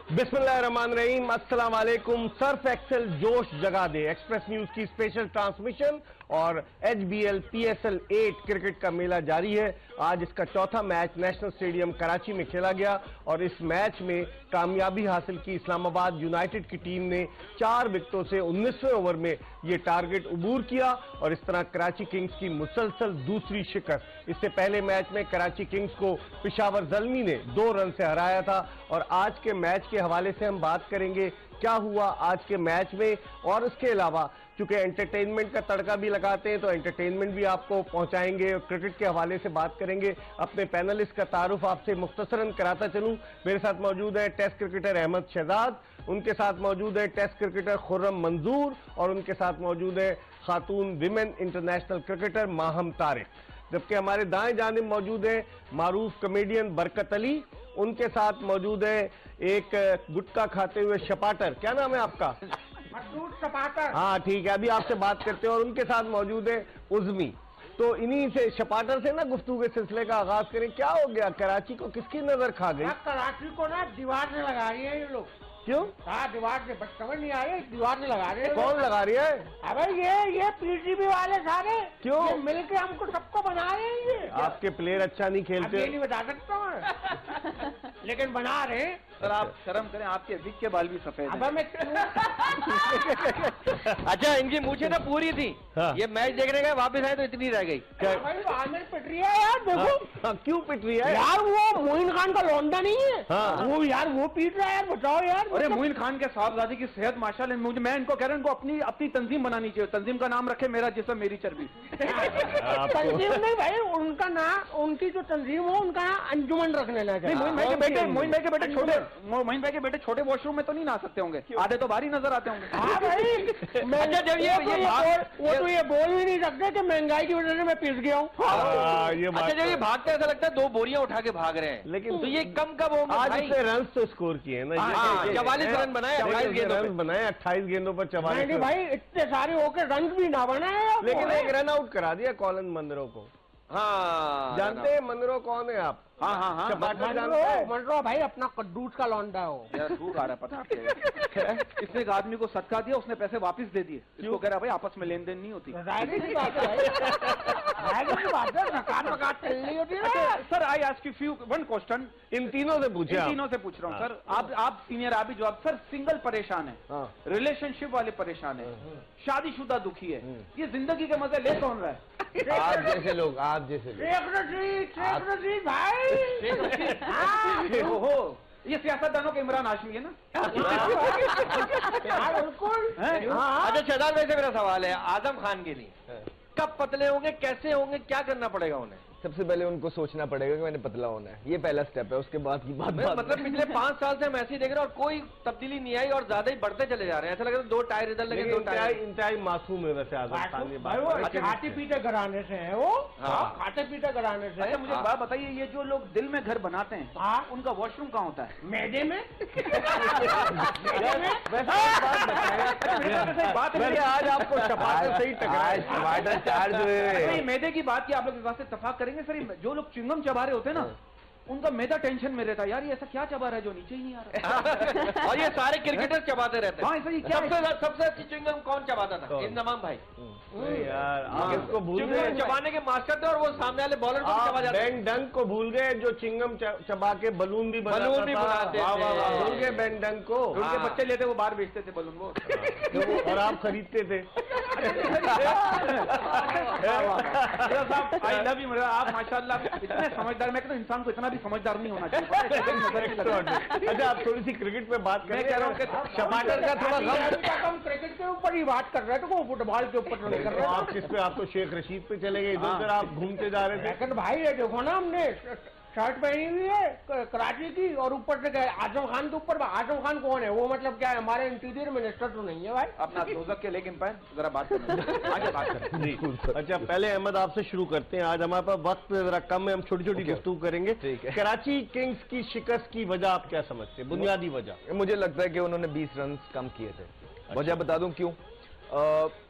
बिस्मिल्लाहिर्रहमानिर्रहीम, अस्सलाम वालेकुम। सर्फ एक्सेल जोश जगा दे एक्सप्रेस न्यूज की स्पेशल ट्रांसमिशन और HBL PSL 8 क्रिकेट का मेला जारी है। आज इसका चौथा मैच नेशनल स्टेडियम कराची में खेला गया और इस मैच में कामयाबी हासिल की इस्लामाबाद यूनाइटेड की टीम ने 4 विकेटों से 19वें ओवर में ये टारगेट अबूर किया और इस तरह कराची किंग्स की मुसलसल दूसरी शिकस्त। इससे पहले मैच में कराची किंग्स को पेशावर ज़ल्मी ने 2 रन से हराया था और आज के मैच के हवाले से हम बात करेंगे क्या हुआ आज के मैच में। और उसके अलावा चूंकि एंटरटेनमेंट का तड़का भी लगाते हैं तो एंटरटेनमेंट भी आपको पहुंचाएंगे और क्रिकेट के हवाले से बात करेंगे। अपने पैनलिस्ट का तारुफ आपसे मुख्तसरन कराता चलूं। मेरे साथ मौजूद है टेस्ट क्रिकेटर अहमद शहजाद, उनके साथ मौजूद है टेस्ट क्रिकेटर खुर्रम मंजूर और उनके साथ मौजूद है खातून women international cricketer Maham Tariq. जबकि हमारे दाएं जानिब मौजूद है मारूफ कॉमेडियन बरकत अली, उनके साथ मौजूद है एक गुटखा खाते हुए शपाटर, क्या नाम है आपका? शपाटर। हाँ ठीक है, अभी आपसे बात करते हैं। और उनके साथ मौजूद है उज़मी। तो इन्हीं से शपाटर से ना गुफ्तगू के सिलसिले का आगाज करें। क्या हो गया, कराची को किसकी नजर खा गई? कराची को ना दीवार से लगा रही है ये लोग। क्यों? हाँ दीवार से, बस समझ नहीं आ रही, दीवार से लगा रहे हैं। कौन लगा रही है? अबे ये PTB वाले सारे। क्यों? ये मिलके हमको सबको बना रहे हैं ये। आपके प्लेयर अच्छा नहीं खेलते? ये नहीं बता सकता मैं लेकिन बना रहे हैं। सर आप शर्म करें, आपके विक के बाल भी सफेद हैं। अब मैं अच्छा इनकी मूछें ना पूरी थी। हाँ। ये मैच देखने गए, वापस आए तो इतनी रह गई। भाई आमिर पिट रही है यार, देखो। हाँ, क्यों पिट रही है यार वो मोइन खान का लौंडा नहीं है? हाँ। वो यार वो पीट रहा है यार, बताओ यार। अरे मोइन खान के साहबजादे की सेहत माशाल्लाह। मुझे मैं इनको कह रहा हूं, इनको अपनी तंजीम बनानी चाहिए। तंजीम का नाम रखे मेरा जिस्म मेरी चर्बी। तंजीम नहीं भाई, उनका नाम, उनकी जो तंजीम हो उनका अंजुमन रखने लगा। मोइन भाई के बेटे छोटे वॉशरूम में तो नहीं नहा सकते होंगे, आधे तो भारी नजर आते होंगे। हाँ भाई अच्छा जब वो तो ये बोल भी नहीं सकते कि महंगाई की वजह से मैं पिस गया हूँ। अच्छा जब ये भागते ऐसा लगता है 2 बोरियां उठा के भाग रहे हैं, लेकिन तो ये कब होंगे? आज इसने रन तो स्कोर किए ना, 44 रन बनाए, 28 गेंदों पे। रन बनाए 28 गेंदों पर 44। भाई इतने सारे होकर रन भी ना बनाए, लेकिन एक रन आउट करा दिया कॉलन मंदरो को। हाँ जानते हैं मंदरो कौन है आप? हाँ शपाटर जानते हैं? मंडरो भाई अपना कद्दूस का लौंडा हो यार, धूप आ रहा है पता आपको। इसने एक आदमी को सदका दिया, उसने पैसे वापस दे दिए। इसको कह रहा भाई आपस में लेन देन नहीं होती। Sir I ask you one question. इन तीनों से पूछे? इन तीनों से पूछ रहा हूँ सर। आप सीनियर, आप ही जवाब। सर सिंगल परेशान है, रिलेशनशिप वाले परेशान है, शादीशुदा दुखी है, ये जिंदगी के मजे ले कौन रहा है? आप जैसे लोग, आप जैसे शेख भाई। ओहो, ये सियासतदानों के इमरान हाशमी है ना? बिल्कुल। अच्छा शहजाद भाई से मेरा सवाल है, आजम खान के लिए कब पतले होंगे, कैसे होंगे, क्या करना पड़ेगा उन्हें? सबसे पहले उनको सोचना पड़ेगा कि मैंने पतला होना है, ये पहला स्टेप है। उसके बाद की बात मतलब पिछले 5 साल से हम ऐसे ही देख रहे हैं और कोई तब्दीली नहीं आई और ज्यादा ही बढ़ते चले जा रहे हैं। ऐसा लग रहा है 2 टायर इधर लगे, 2 टायर। इंतहाई मासूम है वैसे आजम खान। खाते पीते घराने से है वो। खाते पीते घराने से। अच्छा मुझे एक बात बताइए, ये जो लोग दिल में घर बनाते हैं उनका वॉशरूम कहाँ होता है? मैदे में। आज आपको टमाटर से ही टकराए, टमाटर चार्ज हुए। मैदे की बात की आप लोग इस बात से इत्तेफाक करेंगे सर, जो लोग च्युइंगम चबा रहे होते हैं ना, उनका मैदा टेंशन में रहता है यार, ये ऐसा क्या चबा रहा है जो नीचे ही नहीं आ रहा। और ये सारे क्रिकेटर चबाते रहते हैं। हाँ सबसे अच्छी च्युइंगम कौन चबाता था? इंजमाम भाई। यार आप इसको भूल गए, चबाने के मास्टर थे और वो सामने वाले बॉलर को चबा जाते। बेन डंक को भूल गए जो चिंगम चबा के बलून भी बनाते थे। भूल गए बेन डंक को? उनके बच्चे लेते, वो बाहर बेचते थे बलून को और आप खरीदते थे। I love you. आप माशाल्लाह इतने समझदार, मैं कहता हूं इंसान को इतना भी समझदार नहीं होना चाहिए। अच्छा आप थोड़ी सी क्रिकेट पे बात करें। कह रहा हूँ कि टमाटर का थोड़ा हम क्रिकेट के ऊपर ही बात कर रहे थे, वो फुटबॉल के ऊपर नहीं कर रहे। आप किस पे? आप तो शेख रशीद पे चले गए, इधर उधर आप घूमते जा रहे थे। लेकिन भाई ये देखो ना, हमने शर्ट पहनी हुई है कराची की और ऊपर से आजम खान के ऊपर। आजम खान कौन है वो? मतलब क्या है, हमारे इंटीरियर मिनिस्टर तो नहीं है भाई? अपना दोजक के लेकिन पाए जरा बात करें, आगे बात करें जी। अच्छा पहले अहमद आपसे शुरू करते हैं। आज हमारे पास वक्त जरा कम है, हम छोटी छोटी गुफ्तगू करेंगे। कराची किंग्स की शिकस्त की वजह आप क्या समझते हैं, बुनियादी वजह? मुझे लगता है कि उन्होंने 20 रन कम किए थे। वजह बता दूं क्यों?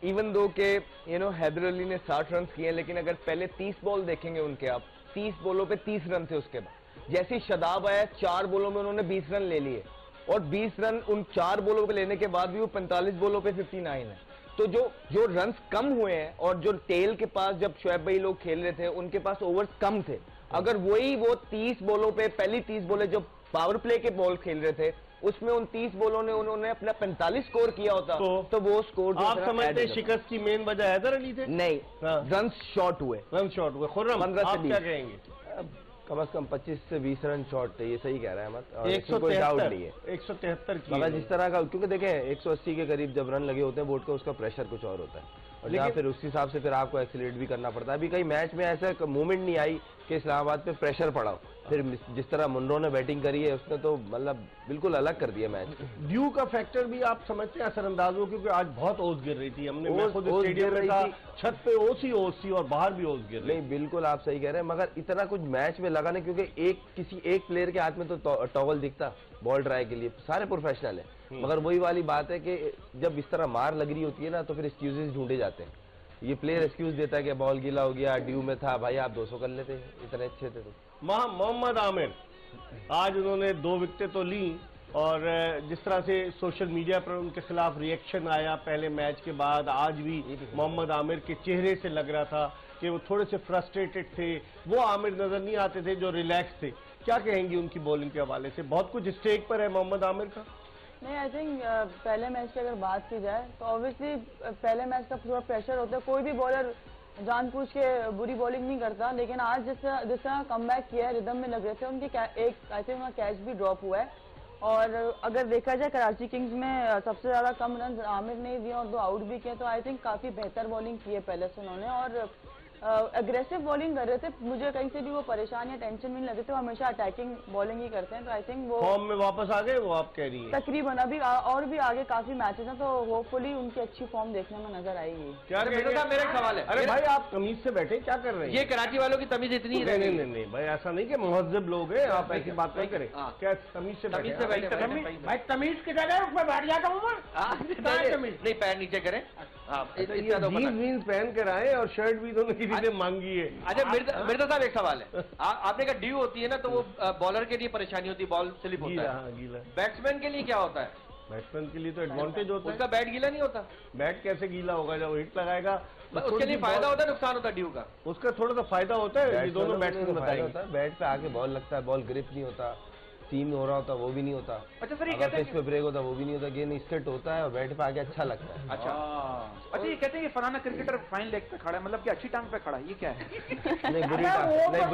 इवन दो के हैदर अली ने 60 रन किए, लेकिन अगर पहले 30 बॉल देखेंगे उनके, आप 30 बॉलों पे 30 रन थे। उसके बाद जैसे शादाब आया 4 बॉलों में उन्होंने 20 रन ले लिए। और 20 रन उन 4 बॉलों पे लेने के बाद भी वो 45 बॉलों पे 59 है। तो जो रन्स कम हुए हैं और जो टेल के पास जब शोएब भाई लोग खेल रहे थे उनके पास ओवर्स कम थे, अगर वही वो 30 बॉलों पे पहली 30 बॉलें जो पावर प्ले के बॉल खेल रहे थे उसमें उन 30 बॉलों ने उन्होंने अपना 45 स्कोर किया होता तो वो स्कोर आप समझते हैं शिकस्त की मेन वजह हैदर अली थे? नहीं, रन शॉर्ट हुए, खुर्रम 15 से 20 क्या कहेंगे? कम से कम 25 से 20 रन शॉट थे, ये सही कह रहा है अहमद, 173 की मगर जिस तरह का, क्योंकि देखें 180 के करीब जब रन लगे होते हैं बोर्ड का, उसका प्रेशर कुछ और होता है और जहाँ फिर उस हिसाब से फिर आपको एक्सीलरेट भी करना पड़ता है। अभी कई मैच में ऐसा मूवमेंट नहीं आई कि इस्लामाबाद पे प्रेशर पड़ा, फिर जिस तरह मुनरो ने बैटिंग करी है उसने तो मतलब बिल्कुल अलग कर दिया मैच। ड्यू का फैक्टर भी आप समझते हैं असरअंदाज हो, क्योंकि आज बहुत ओस गिर रही थी, मैं खुद स्टेडियम में था, छत पे ओस थी और बाहर भी ओस गिर रही। नहीं बिल्कुल आप सही कह रहे हैं, मगर इतना कुछ मैच में लगा नहीं, क्योंकि किसी एक प्लेयर के हाथ में तो टॉवल दिखता बॉल ट्राई के लिए, सारे प्रोफेशनल है, मगर वही वाली बात है कि जब इस तरह मार लग रही होती है ना तो फिर एक्सक्यूजेस ढूंढे जाते हैं। ये प्लेयर एक्सक्यूज देता है कि बॉल गीला हो गया, ड्यू में था, भाई आप 200 कर लेते, इतने अच्छे थे। तो मोहम्मद आमिर आज उन्होंने 2 विकेटें तो ली और जिस तरह से सोशल मीडिया पर उनके खिलाफ रिएक्शन आया पहले मैच के बाद, आज भी मोहम्मद आमिर के चेहरे से लग रहा था कि वो थोड़े से फ्रस्ट्रेटेड थे, वो आमिर नजर नहीं आते थे जो रिलैक्स थे। क्या कहेंगी उनकी बॉलिंग के हवाले से? बहुत कुछ स्टेक पर है मोहम्मद आमिर का। नहीं, आई थिंक पहले मैच की अगर बात की जाए तो ऑब्वियसली पहले मैच का थोड़ा प्रेशर होता है, कोई भी बॉलर जानबूझ के बुरी बॉलिंग नहीं करता, लेकिन आज जिस तरह कमबैक किया है, रिदम में लग रहे थे उनके, एक आई थिंक उनका कैच भी ड्रॉप हुआ है। और अगर देखा जाए कराची किंग्स में सबसे ज्यादा कम रन आमिर ने दिए और 2 आउट भी किए, तो आई थिंक काफी बेहतर बॉलिंग की है पहले से उन्होंने और अग्रेसिव बॉलिंग कर रहे थे। मुझे कहीं से भी वो परेशान या टेंशन नहीं लगे थे, वो हमेशा अटैकिंग बॉलिंग ही करते हैं, तो आई थिंक वो फॉर्म में वापस आ गए वो, आप कह रही हैं? तकरीबन अभी और भी आगे काफी मैचेस हैं, तो होपफुली उनकी अच्छी फॉर्म देखने में नजर आएगी। क्या मेरा एक सवाल है, अरे भाई आप तमीज से बैठे क्या कर रहे हैं? ये कराची वालों की तमीज इतनी है? नहीं भाई ऐसा नहीं कि मुहज्जब लोग हैं, आप ऐसी बात नहीं करें। क्या तमीज से बैठे? भाई तमीज के जगह उसमें बैठ जाता हूँ मैं। नहीं, पैर नीचे करें, जीन्स पहन कर आए और शर्ट भी दोनों किसी ने मांगी है। अच्छा मिर्जा साहब एक सवाल है, आपने कहा ड्यू होती है ना तो वो बॉलर के लिए परेशानी होती है, बॉल स्लिप होता है, गीला। बैट्समैन के लिए क्या होता है? बैट्समैन के लिए तो एडवांटेज होता है। उसका बैट गीला नहीं होता? बैट कैसे गीला होगा जब हिट लगाएगा? उसके लिए फायदा होता है, नुकसान होता है ड्यू का? उसका थोड़ा सा फायदा होता है, ये दोनों बैट्समैन बताएंगे। बैट पे आके बॉल लगता है, बॉल ग्रिप नहीं होता, सीम हो रहा होता वो भी नहीं होता। अच्छा सर, ये कहते हैं पे ब्रेक होता वो भी नहीं होता, गेंद स्ट्रेट होता है और बैट पे आके अच्छा लगता है। अच्छा ये कहते हैं कि फलाना क्रिकेटर फाइन लेग पे खड़ा है, मतलब कि अच्छी टांग पे खड़ा है, ये क्या है? नहीं बुरी टांग पे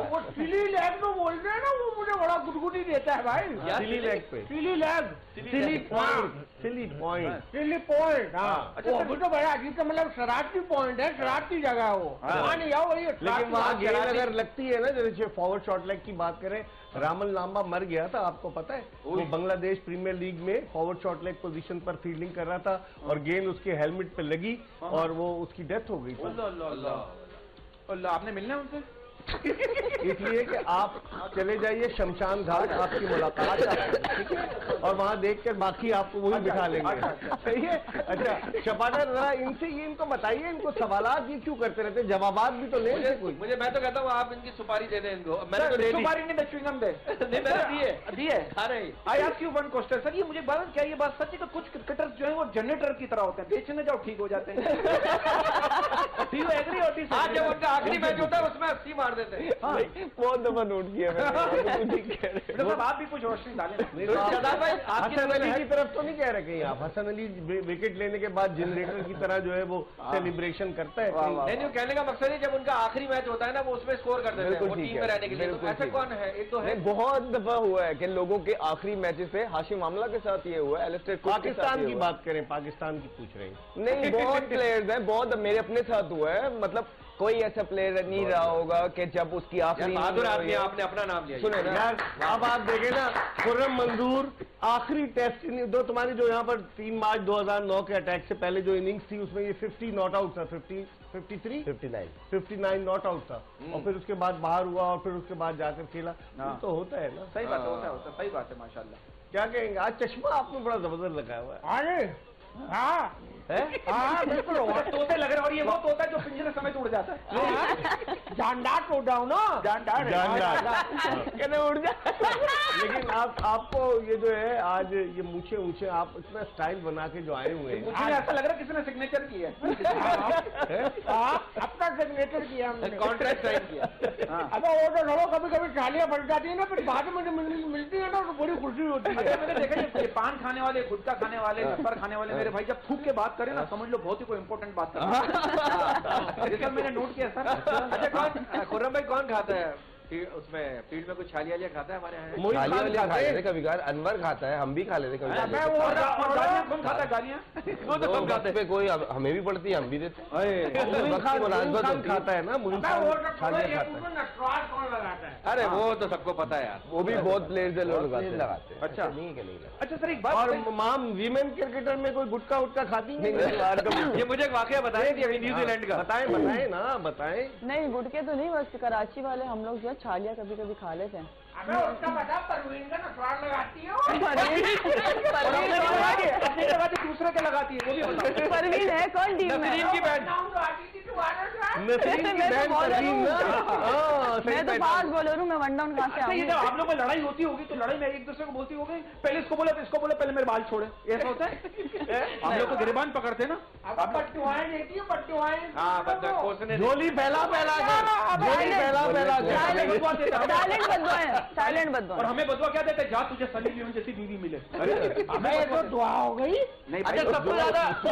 वो सिली लेग तो बोलते हैं ना, वो मुझे बड़ा गुदगुदी देता है भाई। सिली लेग पे, silly leg, silly point, silly point, silly point. हाँ अच्छा, वो तो बड़ा अजीब, मतलब शरारती पॉइंट है, शरारती जगह है वो। नहीं आओ, लेकिन वहाँ गेंद अगर लगती है ना, जैसे फॉरवर्ड शॉट लेग की बात करें, रामन लांबा मर गया था, आपको पता है? वो बांग्लादेश प्रीमियर लीग में फॉरवर्ड शॉट लेग पोजीशन पर फील्डिंग कर रहा था और गेंद उसके हेलमेट पे लगी और वो उसकी डेथ हो गई थी। अल्लाह, आपने मिलना है उनसे? इसलिए कि आप चले जाइए शमशान घाट, आपकी मुलाकात ठीक है, और वहाँ देखकर बाकी आपको वही बिठा लेंगे। सही है? अच्छा शपाना, जरा इनसे ये इनको बताइए, इनको सवालात ये क्यों करते रहते, जवाबात भी तो लेंगे कोई। मैं तो कहता हूँ आप इनकी सुपारी दे दें इनको। मैंने तो सुपारी नहीं, च्युइंगम दे। नहीं मैंने दिए खा रहे। आई ask you one question sir, ये मुझे बात क्या, ये बात सच है कि कुछ क्रिकेटर्स जो है वो जनरेटर की तरह होते हैं, बेचने जाओ ठीक हो जाते हैं? एग्री होती है? आज जब उनका आखिरी मैच होता है उसमें 80 मार देते हैं। बहुत दफा नोट किया मैंने। आप भी कुछ रोशनी डालें। हसन अली की तरफ तो नहीं कह रहे कहीं आप? हसन अली विकेट लेने के बाद जनरेटर की तरह जो है वो सेलिब्रेशन करता है। नहीं, कहने का मकसद है जब उनका आखिरी मैच होता है ना वो उसमें स्कोर कर देते हैं, वो टीम में रहने के लिए। तो ऐसा कौन है? एक तो है, बहुत दफा हुआ है कि लोगों के आखिरी मैचेस पे, हाशिम आमला के साथ ये हुआ है, एलिस्टेयर कुक पाकिस्तान की बात करें, पाकिस्तान की पूछ रहे हैं। नहीं बहुत प्लेयर्स हैं, बहुत मेरे अपने साथ हुआ है, मतलब कोई ऐसा प्लेयर नहीं रहा होगा कि जब उसकी आखिरी बहादुर आदमी, आपने अपना नाम लिया। सुने ना यार, अब आप देखें ना, खुर्रम मंजूर आखिरी टेस्ट दो तुम्हारी जो यहाँ पर 3 मार्च 2009 के अटैक से पहले जो इनिंग्स थी उसमें ये 50 नॉट आउट था, 59 नॉट आउट था, और फिर उसके बाद बाहर हुआ और फिर उसके बाद जाकर खेला। तो होता है ना। सही बात है, होता है, सही बात है, माशाल्लाह। क्या कहेंगे? आज चश्मा आपने बड़ा जबरदस्त लगाया हुआ है। अरे हाँ बिल्कुल तोते लग रहे, और ये वो तोता है जो पिंजरे समेत उड़ जाता है। जानदार तोड़ रहा हूँ ना, जानदार कहने उड़ जा। लेकिन आपको ये जो है आज ये मूछे ऊंचे आप इतना स्टाइल बना के जो आए हुए हैं, मुझे ऐसा लग रहा है किसी ने सिग्नेचर किया अपना सिग्नेचर किया हमने, कॉन्ट्रैक्ट साइन किया। अब वो तो लोगों कभी कभी थालियां बढ़ जाती है ना, फिर बाद में मिलती है ना तो बड़ी खुशी होती है। मैंने देखा ये पान खाने वाले, गुटखा खाने वाले, नंबर खाने वाले मेरे भाई जब थूक के बात करें ना, समझ लो बहुत ही कोई इंपॉर्टेंट बात कर रहे हैं। सर मैंने नोट किया सर। अच्छा कौन खुर्रम भाई कौन खाता है उसमें फील्ड में कुछ छालिया खाता है हमारे यहाँ? छालिया खा लेते कभी कभार, अनवर खाता है, हम भी खा लेते कभी गालियाँ कौन खाता है? गालियाँ वो तो कम खाते पे कोई हमें भी पड़ती है, हम भी देते खान खाता है ना, मुनीम खान छालिया खाता है। कौन लगाता है? अरे वो तो सबको पता है यार, वो भी बहुत प्लेयर्स लोग लगाते हैं। अच्छा नहीं है नहीं। अच्छा सर एक बात, और माम वीमेन क्रिकेटर में कोई गुटका उटका खाती नहीं? ये मुझे एक वाकया बताए न्यूजीलैंड का। बताएं बताएं ना बताएं। नहीं गुटके तो नहीं, बस कराची वाले हम लोग जो है छालिया कभी कभी खा लेते हैं। अबे उसका बता, परवीन का नटवार लगाती हो? अपनी लगाती दूसरे के लगाती है, वो भी बताओ। परवीन है कौन टीम में? नसरीन की बहन। नसरीन की बहन परवीन ना? हाँ, सही मैं तो पहचान। फास्ट बॉलर हूँ, मैं वन डाउन कहाँ से अच्छा ये आऊँगी? जब आप लोग में लड़ाई होती होगी तो लड़ाई में एक दूसरे को बोलती होगी, पहले इसको बोला तो इसको बोला, पहले मेरे बाल छोड़े, ऐसा होता है? आप लोग तो गिरबान पकड़ते हैं ना? अब पट्टुआएं देखिए, पट्टुआएं। हाँ बस झोली फैला फैला कर, झोली फैला फैला कर। साइलेंट बदुआ है, साइलेंट बदुआ। और हमें बदुआ क्या देते हैं? जा तुझे सनी लियोन जैसी बीवी मिले। अबे तो दुआ हो गई। नहीं अच्छा सबसे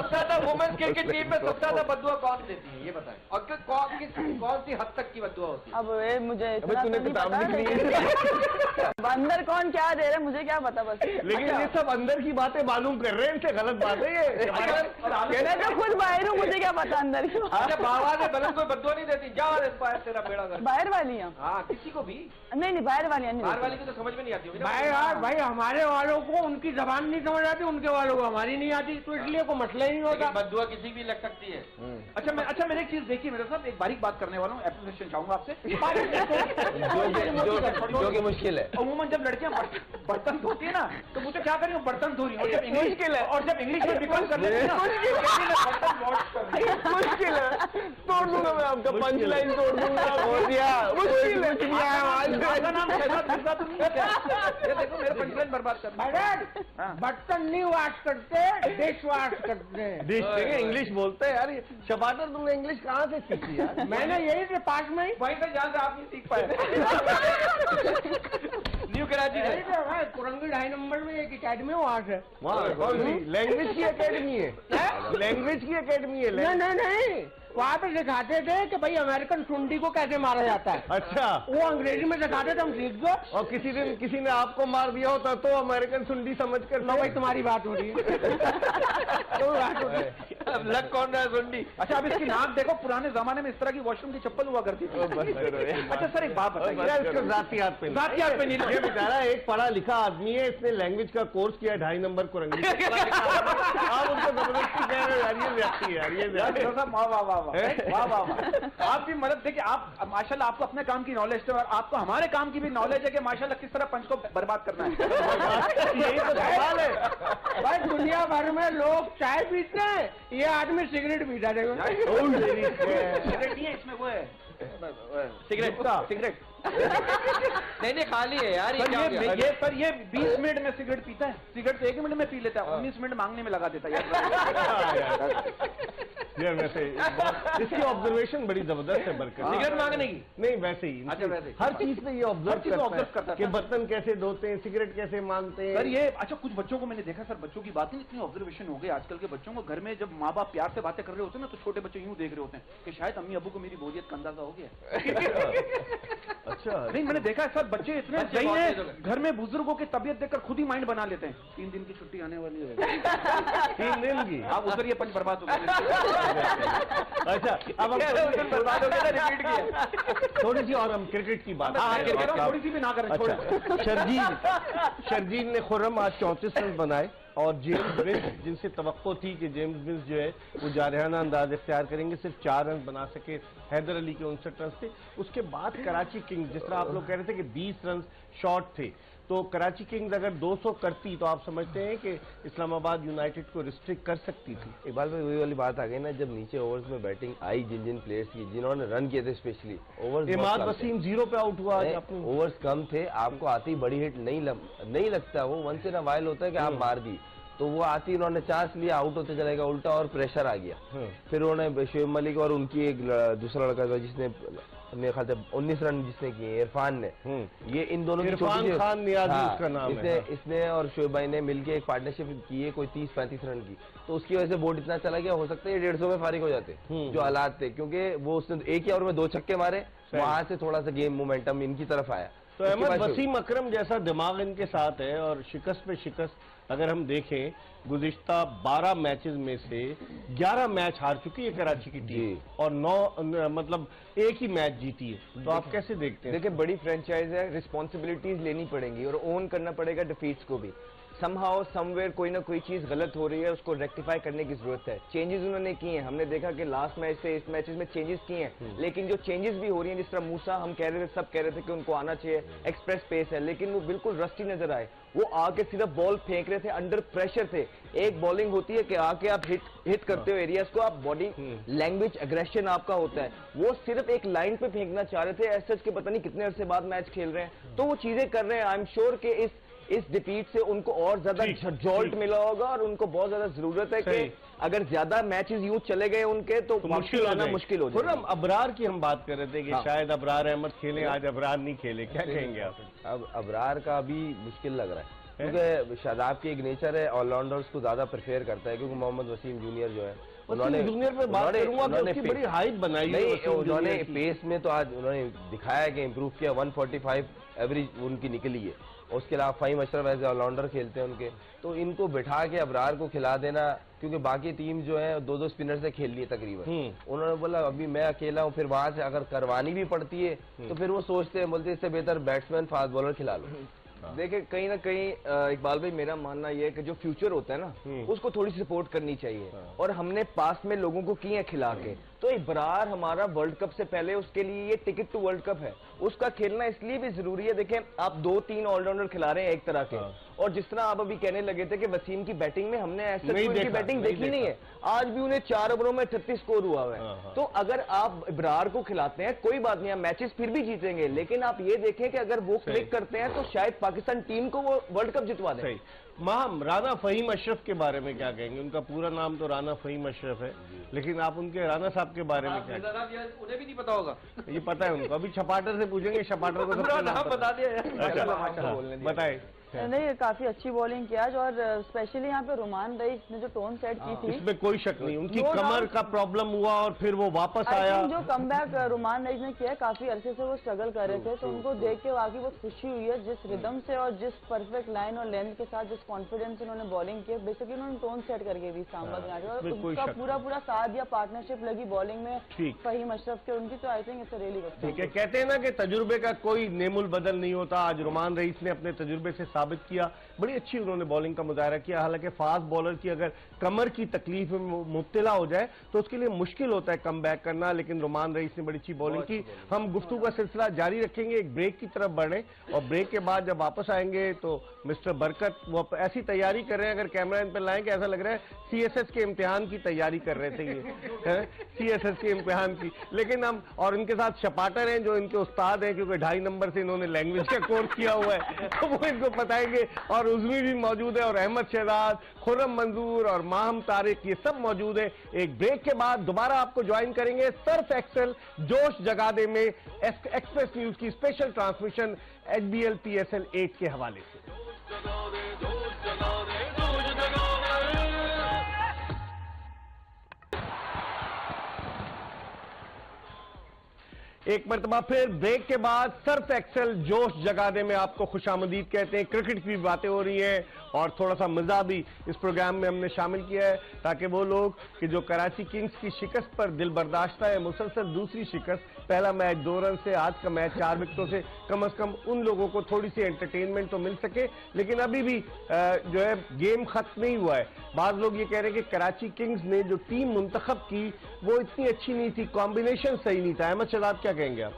ज्यादा वुमेन्स क्रिकेट टीम में सबसे ज्यादा बदुआ कौन देती है ये बताएं, और कौन सी हद तक की बदुआ होती है? अब ये मुझे इतना तो तूने नहीं किताब पता, लिख ली लेकिन अंदर कौन क्या दे रहा है मुझे क्या पता बस। लेकिन ये सब अंदर की बातें मालूम कर रहे हैं, इनसे गलत बात है ये। मैं तो खुद बाहर हूँ, मुझे क्या पता अंदर की। अच्छा बाबा ने गलत कोई बदुआ नहीं देती, जा तेरा बेड़ा कर। बाहर वाली हैं? हाँ किसी को भी, नहीं बाहर वाली नहीं। बाहर वाली की तो समझ में नहीं आती होगी ना। भाई यार भाई, हमारे वालों को उनकी जबान नहीं समझ आती, उनके वालों को हमारी नहीं आती, तो इसलिए कोई मसला ही नहीं होता। बदुआ किसी भी लग सकती है। अच्छा मेरी एक चीज देखिए मेरे साथ, एक बारीक बात करने वाला हूँ, एप्रिसिएशन चाहूंगा आपसे। जो कि मुश्किल है। अमूमन जब लड़कियां बर्तन धोती है ना, तो मुझे क्या करें, बर्तन धो रही है, और जब इंग्लिश में बिकॉल कर लेते हैं ना, बर्तन वॉश कर रही है। मुश्किल है, तोड़ दूंगा मैं आपका पंच लाइन, तोड़ दूंगा। मुश्किल है। आपका नाम शहजाद मिर्जा तो नहीं है क्या? ये देखो मेरे पंच लाइन बर्बाद कर दी। बर्तन नहीं वॉश करते, डिश वॉश करते हैं। डिश देंगे, इंग्लिश बोलते हैं यार। ये शबाटर तुमने इंग्लिश कहाँ से सीखी यार? मैंने यही से पास में ही वहीं से जहाँ से आप नहीं सीख पाए। न्यू कराची यही में से भाई, कुरंगी 2.5 नंबर में एक अकेडमी वहाँ से। वहाँ कौन सी लैंग्वेज की एकेडमी है? लैंग्वेज की एकेडमी है? नहीं वहाँ पे सिखाते थे कि भाई अमेरिकन सुंडी को कैसे मारा जाता है। अच्छा, वो अंग्रेजी में सिखाते थे, हम सीख गए। और किसी दिन किसी ने आपको मार दिया होता तो अमेरिकन सुंडी समझ कर लो भाई तुम्हारी बात हो रही है। अब लग कौन रहा है सुंडी? अच्छा अब इसकी नाक देखो, पुराने जमाने में इस तरह की वॉशरूम की चप्पल हुआ करती थी। अच्छा सर एक बात बताइए, यार, इसको जातियात पे नहीं। ये बेचारा एक पढ़ा लिखा आदमी है, इसने लैंग्वेज का कोर्स किया 2.5 नंबर कुरंगी। आप उनको जबरदस्ती कह रहे हो यार, ये व्यक्ति है यार, ये व्यक्ति। वाह वाह आपकी मदद देखिए, आप माशाल्लाह आपको अपने काम की नॉलेज है, और आपको हमारे काम की भी नॉलेज है कि माशाल्लाह किस तरह पंच को बर्बाद करना है। यही तो सवाल है भाई, दुनिया भर में लोग चाय पीते हैं, ये आदमी सिगरेट पीता है। सिगरेट नहीं है इसमें, वो है सिगरेट नहीं खाली है यार। ये 20 मिनट में सिगरेट पीता है, सिगरेट तो 1 मिनट में पी लेता है, 19 मिनट मांगने में लगा देता है यार। वैसे इसकी ऑब्जर्वेशन बड़ी जबरदस्त है बरकर। सिगरेट मांगने की नहीं वैसे ही, अच्छा वैसे हर चीज में ये ऑब्जर्व करता है कि बर्तन कैसे धोते हैं, सिगरेट कैसे मांगते हैं। सर ये अच्छा कुछ बच्चों को मैंने देखा सर, बच्चों की बात नहीं, इतनी ऑब्जर्वेशन हो गई आजकल के बच्चों को, घर में जब माँ बाप प्यार से बातें कर रहे होते हैं ना, तो छोटे बच्चे यूं देख रहे होते हैं कि शायद अम्मी अबू को मेरी बोरियत का अंदाजा हो गया। अच्छा नहीं मैंने देखा है सर, बच्चे इतने सही हैं, घर में बुजुर्गों की तबीयत देखकर खुद ही माइंड बना लेते हैं, 3 दिन की छुट्टी आने वाली है। 3 दिन की? आप उधर ये पंच बर्बाद हो गए। अच्छा अब हम बर्बाद हो गया, रिपीट किया। थोड़ी सी और हम क्रिकेट की बात। थोड़ी सी भी ना करें। अच्छा, शर्जील ने खुर्रम आज 34 रन बनाए, और जेम्स विंस जिनसे तवक्को थी कि जेम्स विंस जो है वो जारहाना अंदाज इख्तियार करेंगे, सिर्फ 4 रन बना सके। हैदर अली के 59 रन थे। उसके बाद कराची किंग्स, जिस तरह आप लोग कह रहे थे कि 20 रन शॉर्ट थे, तो कराची किंग्स अगर 200 करती तो आप समझते हैं कि इस्लामाबाद यूनाइटेड को रिस्ट्रिक्ट कर सकती थी? इकबाल भाई वही वाली बात आ गई ना, जब नीचे ओवर्स में बैटिंग आई जिन प्लेयर्स की जिन्होंने रन किए थे, स्पेशली ओवर्स इमाद वसीम 0 पे आउट हुआ। ओवर्स कम थे, आपको आती बड़ी हिट नहीं लगता, वो वंस इन अ वाइल होता है कि आप मार दी, तो वो आती उन्होंने चांस लिया, आउट होते चलेगा उल्टा और प्रेशर आ गया। फिर उन्होंने शोएब मलिक और उनकी एक दूसरा लड़का था जिसने मेरे ख्याल से 19 रन जिसने किए, इरफान ने, ये इन दोनों इरफान खान नियाज़ी उसका नाम है। इसने और शोएब भाई ने मिलकर एक पार्टनरशिप की है कोई 30-35 रन की, तो उसकी वजह से बोर्ड इतना चला गया, हो सकता है 150 में फारिग हो जाते जो हालात थे, क्योंकि वो उसने एक ही ओवर में 2 छक्के मारे, वहां से थोड़ा सा गेम मोमेंटम इनकी तरफ आया। तो अहमद वसीम अकरम जैसा दिमाग इनके साथ है, और शिकस्त पे शिकस्त अगर हम देखें, गुज़िश्ता 12 मैचेस में से 11 मैच हार चुकी है कराची की टीम और 9 मतलब एक ही मैच जीती है, तो आप कैसे देखते हैं? देखिए बड़ी फ्रेंचाइज है, रिस्पॉन्सिबिलिटीज लेनी पड़ेंगी और ओन करना पड़ेगा डिफीट्स को भी। समहाउ समवेयर कोई ना कोई चीज गलत हो रही है, उसको रेक्टिफाई करने की जरूरत है। चेंजेस उन्होंने किए हैं, हमने देखा कि लास्ट मैच से इस मैचेस में चेंजेस किए हैं, लेकिन जो चेंजेस भी हो रही हैं, जिस तरह मूसा हम कह रहे थे, सब कह रहे थे कि उनको आना चाहिए, एक्सप्रेस पेस है, लेकिन वो बिल्कुल रस्टी नजर आए। वो आके सिर्फ बॉल फेंक रहे थे, अंडर प्रेशर थे। एक बॉलिंग होती है कि आके आप हिट करते हो एरियाज को, आप बॉडी लैंग्वेज एग्रेशन आपका होता है, वो सिर्फ एक लाइन पे फेंकना चाह रहे थे, ऐसे के पता नहीं कितने अरसे बाद मैच खेल रहे हैं, तो वो चीजें कर रहे हैं। आई एम श्योर कि इस डिफीट से उनको और ज्यादा जॉल्ट मिला होगा और उनको बहुत ज्यादा जरूरत है कि अगर ज्यादा मैचेस यूं चले गए उनके तो मुश्किल हो जाए। हम अबरार की हम बात कर रहे थे कि शायद अबरार अहमद खेले, आज अबरार नहीं खेले, क्या कहेंगे आप? अब अबरार का अभी मुश्किल लग रहा है, क्योंकि शादाब की एक नेचर है, ऑलराउंडर्स को ज्यादा प्रेफर करता है, क्योंकि मोहम्मद वसीम जूनियर जो है उन्होंने जूनियर पे बात करूंगा, उन्होंने बड़ी हाइट बनाई है, उन्होंने पेस में तो आज उन्होंने दिखाया कि इम्प्रूव किया, 145 एवरेज उनकी निकली है। उसके अलावा फ़हीम अशरफ एज ऑलराउंडर खेलते हैं उनके, तो इनको बिठा के अबरार को खिला देना, क्योंकि बाकी टीम जो है 2-2 स्पिनर से खेल लिए तकरीबन। उन्होंने बोला अभी मैं अकेला हूँ, फिर वहां से अगर करवानी भी पड़ती है तो फिर वो सोचते हैं, बोलते इससे बेहतर बैट्समैन फास्ट बॉलर खिला लो। देखिए कहीं ना कहीं इकबाल भाई मेरा मानना यह है कि जो फ्यूचर होता है ना उसको थोड़ी सपोर्ट करनी चाहिए, और हमने पास में लोगों को किए खिला के, तो इब्रार हमारा वर्ल्ड कप से पहले उसके लिए ये टिकट टू वर्ल्ड कप है, उसका खेलना इसलिए भी जरूरी है। देखें आप 2-3 ऑलराउंडर खिला रहे हैं एक तरह के, और जिस तरह आप अभी कहने लगे थे कि वसीम की बैटिंग में हमने ऐसे उनकी बैटिंग देखी नहीं है, आज भी उन्हें 4 ओवरों में 38 स्कोर हुआ है। तो अगर आप इब्रार को खिलाते हैं कोई बात नहीं, मैचेस फिर भी जीतेंगे, लेकिन आप ये देखें कि अगर वो क्लिक करते हैं तो शायद पाकिस्तान टीम को वो वर्ल्ड कप जितवा दें। माहम, राना फ़हीम अशरफ के बारे में क्या कहेंगे? उनका पूरा नाम तो राना फ़हीम अशरफ है, लेकिन आप उनके राना साहब के बारे में क्या कहेंगे? उन्हें भी नहीं पता होगा। ये पता है उनको, अभी छपाटर से पूछेंगे, छपाटर को बता दिया, बताए। नहीं, काफी अच्छी बॉलिंग किया, और स्पेशली यहाँ पे रुमान रईस ने जो टोन सेट की थी, इसमें कोई शक नहीं, उनकी कमर का प्रॉब्लम हुआ और फिर वो वापस आया। जो कमबैक रुमान रईस ने किया, काफी अरसे से वो स्ट्रगल कर रहे थे, तो उनको देख के वाकई बहुत खुशी हुई है, जिस रिदम से और जिस परफेक्ट लाइन और लेंथ के साथ जिस कॉन्फिडेंस से उन्होंने बॉलिंग की, बेसिकली उन्होंने टोन सेट करके दी सामने, और उनका पूरा साथ या पार्टनरशिप लगी बॉलिंग में फ़हीम अशरफ के उनकी, तो I think it's really good. ठीक है, कहते हैं ना कि तजुर्बे का कोई नेमुल बदल नहीं होता, आज रुमान रईस ने अपने तजुर्बे से साबित किया, बड़ी अच्छी उन्होंने बॉलिंग का मुजाहरा किया। हालांकि फास्ट बॉलर की अगर कमर की तकलीफ में मुब्तला हो जाए तो उसके लिए मुश्किल होता है कम बैक करना, लेकिन रुमान रईस ने बड़ी अच्छी बॉलिंग की। हम गुफ्तगू का सिलसिला जारी रखेंगे, एक ब्रेक की तरफ बढ़े, और ब्रेक के बाद जब वापस आएंगे तो मिस्टर बरकत वो ऐसी तैयारी कर रहे हैं, अगर कैमरा इन पर लाएं कि ऐसा लग रहा है CSS के इम्तिहान की तैयारी कर रहे थे ये CSS के इम्तिहान की। लेकिन हम और इनके साथ शपाटर हैं जो इनके उस्ताद हैं, क्योंकि 2.5 नंबर से इन्होंने लैंग्वेज का कोर्स किया हुआ है, तो वो इनको बताएंगे। और उज़मी भी मौजूद है, और अहमद शहजाद, खुर्रम मंजूर और माहम तारिक, ये सब मौजूद है। एक ब्रेक के बाद दोबारा आपको ज्वाइन करेंगे सर्फ एक्सेल जोश जगा दे में एक्सप्रेस न्यूज की स्पेशल ट्रांसमिशन HBL PSL 8 के हवाले से। एक मरतबा फिर ब्रेक के बाद सर्फ एक्सेल जोश जगाने में आपको खुशामदीद कहते हैं। क्रिकेट की बातें हो रही हैं और थोड़ा सा मजा भी इस प्रोग्राम में हमने शामिल किया है, ताकि वो लोग कि जो कराची किंग्स की शिकस्त पर दिल बर्दाश्ता है, मुसलसल दूसरी शिकस्त, पहला मैच 2 रन से, आज का मैच 4 विकेटों से, कम कम उन लोगों को थोड़ी सी एंटरटेनमेंट तो मिल सके। लेकिन अभी भी जो है गेम खत्म नहीं हुआ है। बाज़ लोग ये कह रहे हैं कि कराची किंग्स ने जो टीम मुंतखब की वो इतनी अच्छी नहीं थी, कॉम्बिनेशन सही नहीं था। अहमद शहजाद क्या कहेंगे आप?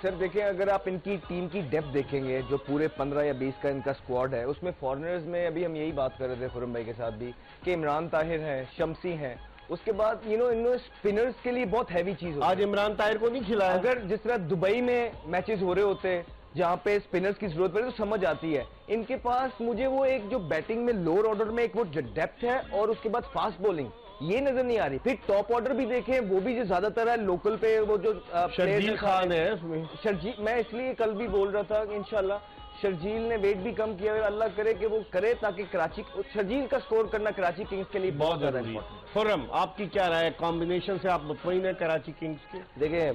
सर देखें, अगर आप इनकी टीम की डेप्थ देखेंगे, जो पूरे 15 या 20 का इनका स्क्वाड है, उसमें फॉरेनर्स में अभी हम यही बात कर रहे थे खुरम भाई के साथ भी कि इमरान ताहिर है, शम्सी हैं, उसके बाद इन्होंने स्पिनर्स के लिए बहुत हैवी चीज आज इमरान ताहिर को नहीं खिलाया। अगर जिस तरह दुबई में मैचेस हो रहे होते जहां पे स्पिनर्स की जरूरत पड़े तो समझ आती है। इनके पास मुझे वो एक जो बैटिंग में लोअर ऑर्डर में एक वो डेप्थ है और उसके बाद फास्ट बॉलिंग ये नजर नहीं आ रही। फिर टॉप ऑर्डर भी देखें, वो भी जो ज्यादातर है लोकल पे, वो जो शर्जील खान है उसमें। शर्जील, मैं इसलिए कल भी बोल रहा था कि इंशाल्लाह शर्जील ने वेट भी कम किया, अल्लाह करे कि वो करे ताकि कराची, शर्जील का स्कोर करना कराची किंग्स के लिए बहुत ज्यादा इम्पोर्टेंट। खुर्रम, आपकी क्या राय है? कॉम्बिनेशन से आप मुतमईन है कराची किंग्स के? देखिए,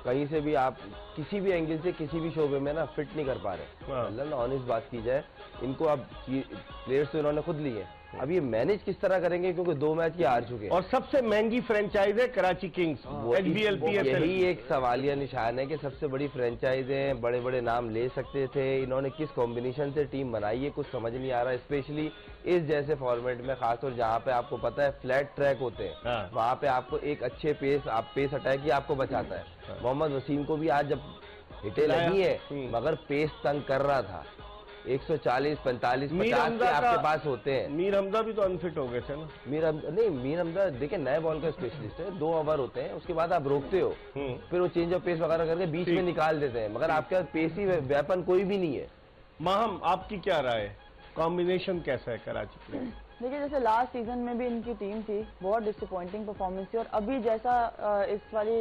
कहीं से भी आप किसी भी एंगल से किसी भी शोबे में ना फिट नहीं कर पा रहे। अल्लाह ना ऑनेस्ट बात की जाए, इनको अब प्लेयर्स तो इन्होंने खुद लिए, अब ये मैनेज किस तरह करेंगे, क्योंकि 2 मैच ये हार चुके हैं। और सबसे महंगी फ्रेंचाइज है कराची किंग्स, HBL PSL। यही एक सवालिया निशान है कि सबसे बड़ी फ्रेंचाइज है, बड़े बड़े नाम ले सकते थे, इन्होंने किस कॉम्बिनेशन से टीम बनाई है कुछ समझ नहीं आ रहा। स्पेशली इस जैसे फॉर्मेट में, खासतौर जहाँ पे आपको पता है फ्लैट ट्रैक होते हैं, वहाँ पे आपको एक अच्छे पेस अटैक ही आपको बचाता है। मोहम्मद वसीम को भी आज जब हिटे लगी है, मगर पेस तंग कर रहा था, 140, 45, 50 के आपके पास होते हैं। मीर हमदा भी तो अनफिट हो गए थे ना। मीर हमदा देखिए नए बॉल का स्पेशलिस्ट है, 2 ओवर होते हैं, उसके बाद आप रोकते हो, फिर वो चेंज ऑफ पेस वगैरह करके बीच में निकाल देते हैं, मगर आपके पास पेसी वेपन कोई भी नहीं है। माहम, आपकी क्या राय है? कॉम्बिनेशन कैसा है कराची के? देखिए, जैसे लास्ट सीजन में भी इनकी टीम थी, बहुत डिसअपॉइंटिंग परफॉर्मेंस थी, और अभी जैसा इस वाली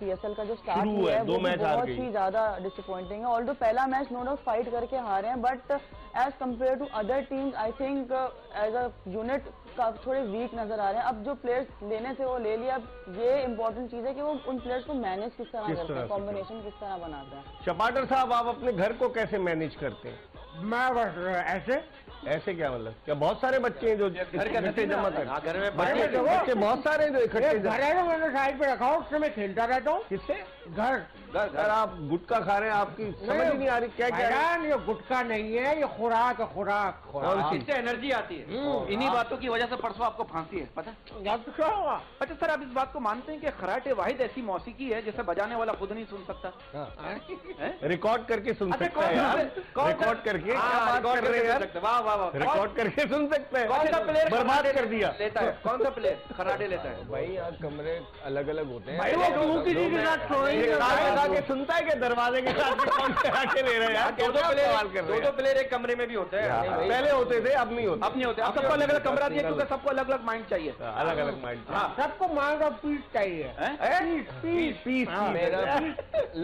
PSL का जो स्टार्ट हुआ है वो बहुत ही ज्यादा डिसअपॉइंटिंग है। ऑल्दो पहला मैच नो डाउट फाइट करके हारे हैं, but as compare to other teams I think as a unit का थोड़े वीक नजर आ रहे हैं। अब जो प्लेयर्स लेने थे वो ले लिया, अब ये इंपॉर्टेंट चीज है कि वो उन प्लेयर्स को मैनेज किस तरह करते हैं, कॉम्बिनेशन किस तरह बनाते हैं। चपाटर साहब, आप अपने घर को कैसे मैनेज करते हैं? मैं बस ऐसे क्या मतलब? क्या बहुत सारे बच्चे हैं जो घर के इकट्ठे जमा करते? घर में बच्चे बहुत सारे हैं जो इकट्ठे घर है ना, मैंने साइड पे रखा हूँ, उससे मैं खेलता रहता हूँ। किससे? घर घर आप गुटखा खा रहे हैं, आपकी समझ ही नहीं आ रही क्या क्या है? ये गुटखा नहीं है, ये खुराक है, खुराक। इससे एनर्जी आती है, इन्हीं बातों की वजह से परसों आपको फांसी है, पता? क्या हुआ? अच्छा सर, आप इस बात को मानते हैं कि खराटे वाहिद ऐसी मौसीकी है जिसे बजाने वाला खुद नहीं सुन सकता? रिकॉर्ड करके सुन सकता है यार, रिकॉर्ड करके क्या बात कर रहे हैं यार? वाह वाह वाह, रिकॉर्ड करके सुन सकते हैं। कौन सा प्लेयर बर्बाद कर दिया लेता है? कौन सा प्लेयर खराटे लेता है? भाई यहाँ कमरे अलग अलग होते हैं। भाई वो किसी के साथ छोड़ेंगे के सुनता है कि दरवाजे के साथ में कौन से आके ले रहे हैं यार? दो प्लेयर एक कमरे में भी होते हैं। पहले होते थे, अब नहीं होते। अब नहीं होते, अब सबको अलग अलग कमरा दिया क्योंकि सबको अलग अलग माइंड चाहिए, अलग अलग माइंड। सबको माइंड और पीस चाहिए। पीस पीस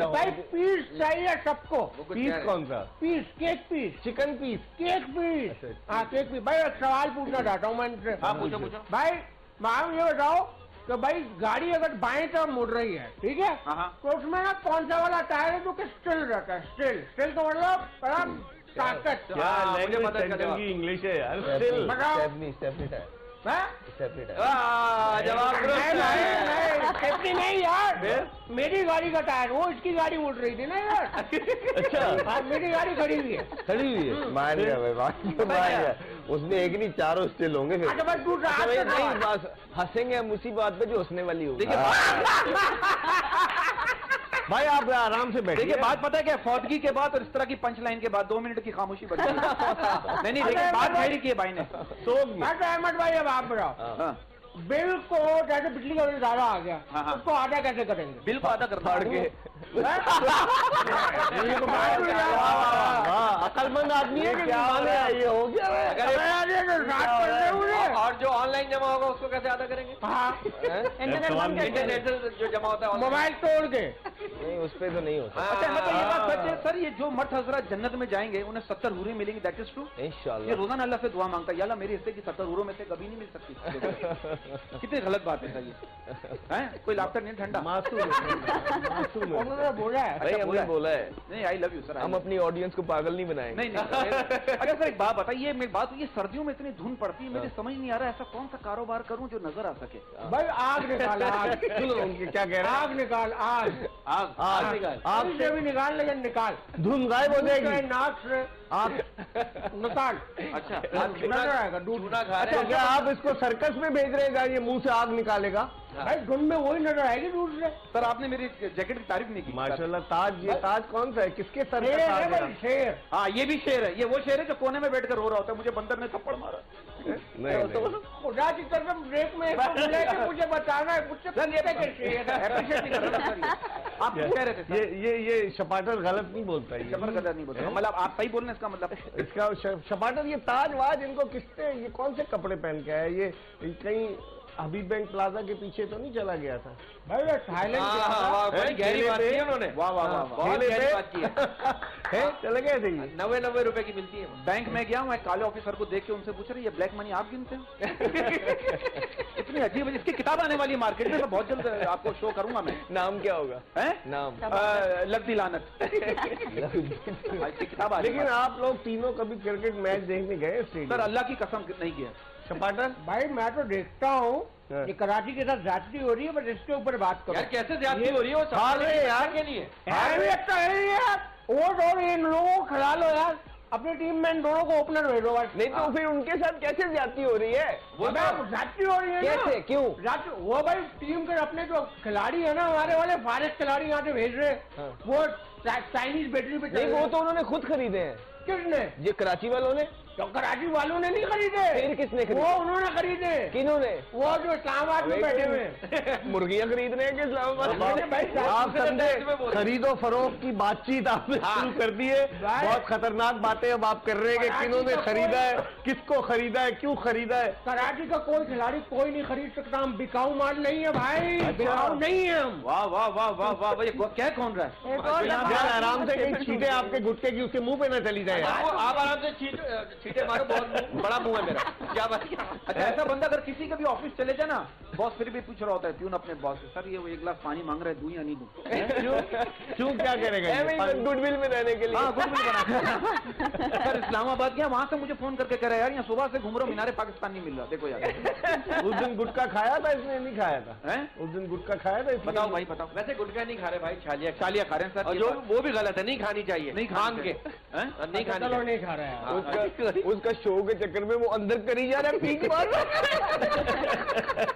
भाई पीस चाहिए सबको। पीस कौन सा? Piece, cake piece, chicken piece, cake piece. हाँ, केक पीस। भाई एक सवाल पूछना चाहता हूँ मैं इनसे। हाँ, पूछो पूछो भाई मैम ये बताओ कि भाई गाड़ी अगर बाएं तरफ मुड़ रही है, ठीक है, तो उसमें ना कौन सा वाला टायर है जो कि स्टिल रहता है? स्टिल का मतलब ताकत। क्या लैंग्वेज इंग्लिश है यार? स्टिल जवाब सेफ्टी नहीं यार, मेरी गाड़ी का टायर, वो इसकी गाड़ी उड़ रही थी ना यार। अच्छा, हाँ, मेरी गाड़ी खड़ी हुई है। खड़ी हुई है, मान गया भाई, मान गया। उसमें एक नहीं 4 स्टिल होंगे फिर। अच्छा बस तू नहीं, बस हंसेंगे हम उसी बात पे जो हंसने वाली होगी। भाई आप आराम से बैठिए। देखिए, बात पता है क्या, फौदगी के बाद और इस तरह की पंच लाइन के बाद 2 मिनट की खामोशी बच गई। नहीं, लेकिन बात खैरी की है भाई ने। अहमद भाई अब आप बताओ, बिल को जैसे बिजली का बिल ज्यादा आ गया, उसको आधा कैसे करेंगे? बिल को आधा करना के अकलमंद आदमी है कि क्या ये हो गया? और जो ऑनलाइन जमा होगा उसको कैसे अदा करेंगे? इंटरनेट जो जमा होता है मोबाइल तोड़ के। नहीं, उस पे तो नहीं होता। अच्छा, मतलब ये बात सच है सर, ये जो मर्द हजरत जन्नत में जाएंगे उन्हें 70 हूरें मिलेंगी, दैट इज ट्रू इंशाल्लाह। ये रोजाना अल्लाह से दुआ मांगता है, या अल्लाह मेरे हिस्से की 70 हूरों में से कभी नहीं मिल सकती। कितनी गलत बात है सर ये, कोई लाफ्टर नहीं, ठंडा मासूम उन्होंने बोला है। भाई हमने बोला है, नहीं, आई लव यू सर। हम अपनी ऑडियंस को पागल नहीं बनाएंगे। नहीं। अच्छा सर, एक बात बताइए, मेरी बात, ये सर्दियों में इतनी धुंध पड़ती है, मुझे समझ नहीं आ रहा है ऐसा कौन सा कारोबार करूं जो नजर आ सके। भाई आग निकाल, आग। क्या कह रहे हैं? आग निकाल, आग निकाल, आग से भी निकाल, लेकिन निकाल, धुंध गायब हो जाएगी। नाक से आप नताल। अच्छा, नजर आएगा दूध। चूना खा रहे तो हैं। क्या आप इसको सर्कस में भेज रहे हैं जहाँ ये मुंह से आग निकालेगा? भाई धुन में वही नजर आएगी दूध से। सर आपने मेरी जैकेट की तारीफ नहीं की। माशाल्लाह। ताज, ये ताज कौन सा है, किसके सर शेर का है ताज भाई, है? शेर। हाँ ये भी शेर है, ये वो शेर है जो कोने में बैठकर रो रहा होता है, मुझे बंदर ने थप्पड़ मारा। नहीं, खुदा की कसम ब्रेक में इसको मिले कि मुझे बताना है, मुझसे पूछते कि शेर है। Appreciate नहीं कर रहा था सर ये। आप क्यों कह रहे थे सर? ये शपाटर गलत नहीं बोलता है। जबर गदर नहीं बोलते, मतलब आप सही बोल रहे हैं, इसका मतलब इसका शपाटर, ये ताज वाज इनको किसने, ये कौन से कपड़े पहन के आया? ये कहीं हबीब बैंक प्लाजा के पीछे तो नहीं चला गया था? भाई ये थाईलैंड गया था। बड़ी गहरी बात की है उन्होंने। वाह वाह वाह, बहुत गहरी बात की है। चले गए थे ये? 90 रुपए की मिलती है। बैंक में गया मैं, काले ऑफिसर को देख के उनसे पूछ रही, ये ब्लैक मनी आप गिनते हो? इतनी अजीब, इसकी किताब आने वाली है मार्केट में, मैं बहुत जल्द आपको शो करूंगा मैं। नाम क्या होगा? है नाम लद्दी लानत। इसकी किताब आ लेकिन आप लोग तीनों कभी क्रिकेट मैच देखने गए स्टेडियम? सर अल्लाह की कसम नहीं किया। शपाटर भाई मैं तो देखता हूँ कि कराची के साथ ज्यादती हो रही है, बस इसके ऊपर बात करो। यार कैसे ज्यादती हो रही है? वो हार रहे हैं यार के लिए यार ये तो है यार, वो दो इन लोगों को खिला लो यार, अपनी टीम में इन दोनों को ओपनर भेजो बस। नहीं तो फिर उनके साथ कैसे ज्यादती हो रही है? वो ज्यादती हो रही है ना। कैसे, क्यों? वो भाई टीम के अपने जो खिलाड़ी है ना, हमारे वाले फारिग खिलाड़ी यहाँ से भेज रहे हैं, वो चाइनीज बैटरी पे नहीं, वो तो उन्होंने खुद खरीदे हैं। किसने? ये कराची वालों ने। तो कराची वालों ने नहीं खरीदे। फिर किसने खरीदे? वो उन्होंने खरीदे। किन्होंने? वो जो इस्लामाबाद में बैठे हुए मुर्गियां खरीद रहे हैं कि इस्लामाबाद? आप समझे खरीदो फरोख्त की बातचीत आपने शुरू कर दी है। बहुत खतरनाक बातें अब आप कर रहे हैं कि किन्होंने खरीदा है, किसको खरीदा है, क्यों खरीदा है। कराची का कोई खिलाड़ी कोई नहीं खरीद सकता, हम बिकाऊ माल नहीं है भाई, बिकाऊ नहीं है हम। वाह वाह वाह वाह वाह, ये क्या कौन रहा है? यार आराम से कहीं छींटे आपके गुटके की उसके मुंह पे न चली जाए। आप आराम से छींटे मारो, बहुत बड़ा मुंह है मेरा। क्या बात? अच्छा ऐसा बंदा अगर किसी का भी ऑफिस चले जाए ना, बॉस फिर भी पूछ रहा होता है प्यून अपने बॉस से, सर ये वो 1 गिलास पानी मांग रहे हैं, दूं या नहीं दूं? क्यों क्या करेगा? गुडविल में रहने के लिए। हाँ गुडविल बना। सर इस्लामाबाद गया, वहां से मुझे फोन करके कह रहा है यार यहाँ सुबह से घूम रहा हूँ, मीनारे पाकिस्तान नहीं मिल रहा, देखो यार। उस दिन गुटखा खाया था इसने, नहीं खाया था? उस दिन गुटखा खाया था? बताओ भाई बताओ। वैसे गुटखा नहीं खा रहे भाई, छालिया खा रहे हैं सर। जो वो भी गलत है, नहीं खानी चाहिए, नहीं खान के नहीं खानी। चलो नहीं खा रहे हैं। उसका शो के चक्कर में वो अंदर करी जा रहा है, पीक मार रहा है।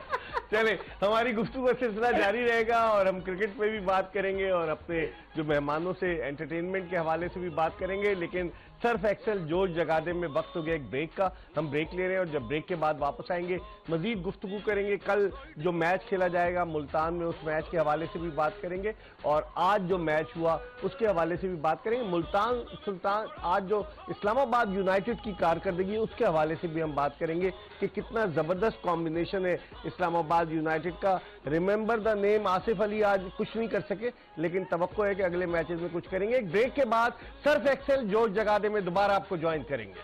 चले, हमारी गुफ्तगू का सिलसिला जारी रहेगा और हम क्रिकेट पे भी बात करेंगे और अपने जो मेहमानों से एंटरटेनमेंट के हवाले से भी बात करेंगे। लेकिन सर्फ एक्सेल जोश जगा दे में वक्त हो गया एक ब्रेक का, हम ब्रेक ले रहे हैं और जब ब्रेक के बाद वापस आएंगे मजीद गुफ्तगू करेंगे। कल जो मैच खेला जाएगा मुल्तान में, उस मैच के हवाले से भी बात करेंगे और आज जो मैच हुआ उसके हवाले से भी बात करेंगे। मुल्तान सुल्तान, आज जो इस्लामाबाद यूनाइटेड की कारकर्दगी उसके हवाले से भी हम बात करेंगे कि कितना जबरदस्त कॉम्बिनेशन है इस्लामाबाद यूनाइटेड का। Remember the name Asif Ali आज कुछ नहीं कर सके, लेकिन तवक्को है कि अगले मैचेस में कुछ करेंगे। एक ब्रेक के बाद सर्फ एक्सेल जोश जगा दे में दोबारा आपको ज्वाइन करेंगे।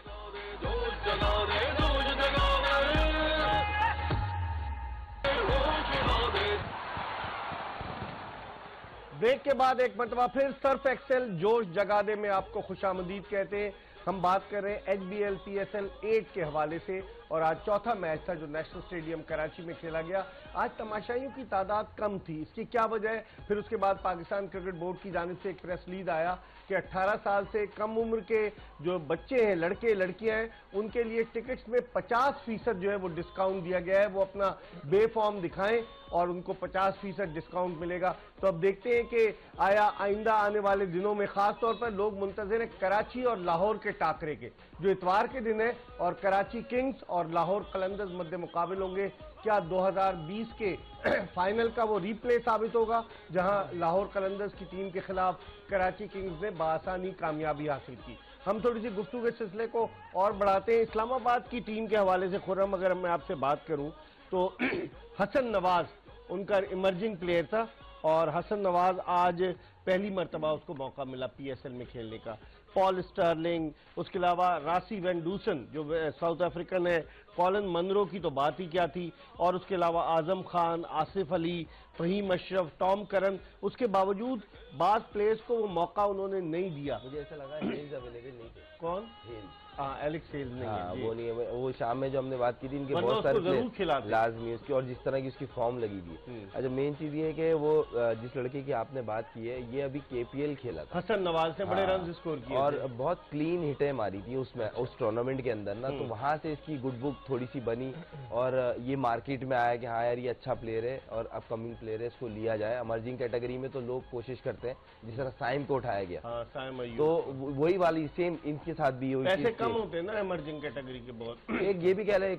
ब्रेक के बाद एक मरतबा फिर सर्फ एक्सेल जोश जगा दे में आपको खुशामदीद कहते हैं। हम बात कर रहे हैं HBL PSL 8 के हवाले से और आज चौथा मैच था जो नेशनल स्टेडियम कराची में खेला गया। आज तमाशाइयों की तादाद कम थी, इसकी क्या वजह है? फिर उसके बाद पाकिस्तान क्रिकेट बोर्ड की जानिब से एक प्रेस लीड आया कि 18 साल से कम उम्र के जो बच्चे हैं, लड़के लड़कियां हैं, उनके लिए टिकट्स में 50% जो है वो डिस्काउंट दिया गया है। वो अपना बे फॉर्म दिखाएं और उनको 50% डिस्काउंट मिलेगा। तो अब देखते हैं कि आइंदा आने वाले दिनों में खास तौर पर लोग मुंतज़िर हैं कराची और लाहौर के टाकरे के, जो इतवार के दिन है और कराची किंग्स और लाहौर कलंदर्स मध्य मुकाबल होंगे। क्या 2020 के फाइनल का वो रीप्ले साबित होगा जहां लाहौर कलंदर्स की टीम के खिलाफ कराची किंग्स ने बासानी कामयाबी हासिल की। हम थोड़ी सी गुफ्तगू के सिलसिले को और बढ़ाते हैं। इस्लामाबाद की टीम के हवाले से खुर्रम अगर मैं आपसे बात करूं तो हसन नवाज उनका इमर्जिंग प्लेयर था और हसन नवाज आज पहली मरतबा उसको मौका मिला PSL में खेलने का। पॉल स्टर्लिंग, उसके अलावा रासी वैन डूसन जो साउथ अफ्रीकन है, कॉलन मनरो की तो बात ही क्या थी, और उसके अलावा आजम खान, आसिफ अली, फहीम अशरफ, टॉम करन। उसके बावजूद बाज प्लेयर्स को वो मौका उन्होंने नहीं दिया। मुझे ऐसा लगा हेल्स अवेलेबल नहीं थे। कौन? हेल्स। एलेक्स हेल्स नहीं है, वो नहीं है। वो शाम में जो हमने बात की थी, इनके वरना बहुत सारे उसको जरूर प्लेयर खिलाते। लाजमी उसकी, और जिस तरह की उसकी फॉर्म लगी हुई है। अच्छा, मेन चीज ये है कि वो जिस लड़के की आपने बात की है, ये अभी KPL खेला था, हसन नवाज ने बड़े हाँ, रन स्कोर किए और थे। बहुत क्लीन हिटें मारी थी उसमें, उस टूर्नामेंट के अंदर ना, तो वहां से इसकी गुड बुक थोड़ी सी बनी, और ये मार्केट में आया कि हाँ यार ये अच्छा प्लेयर है और अपकमिंग प्लेयर है, इसको लिया जाए। इमर्जिंग कैटेगरी में तो लोग कोशिश करते हैं, जिस तरह साइम को उठाया गया, हाँ, साइम अय्यूब। तो वही वाली सेम इनके साथ भी हुई। पैसे कम होते हैं ना इमर्जिंग कैटेगरी के बहुत। एक ये भी कह रहे हैं,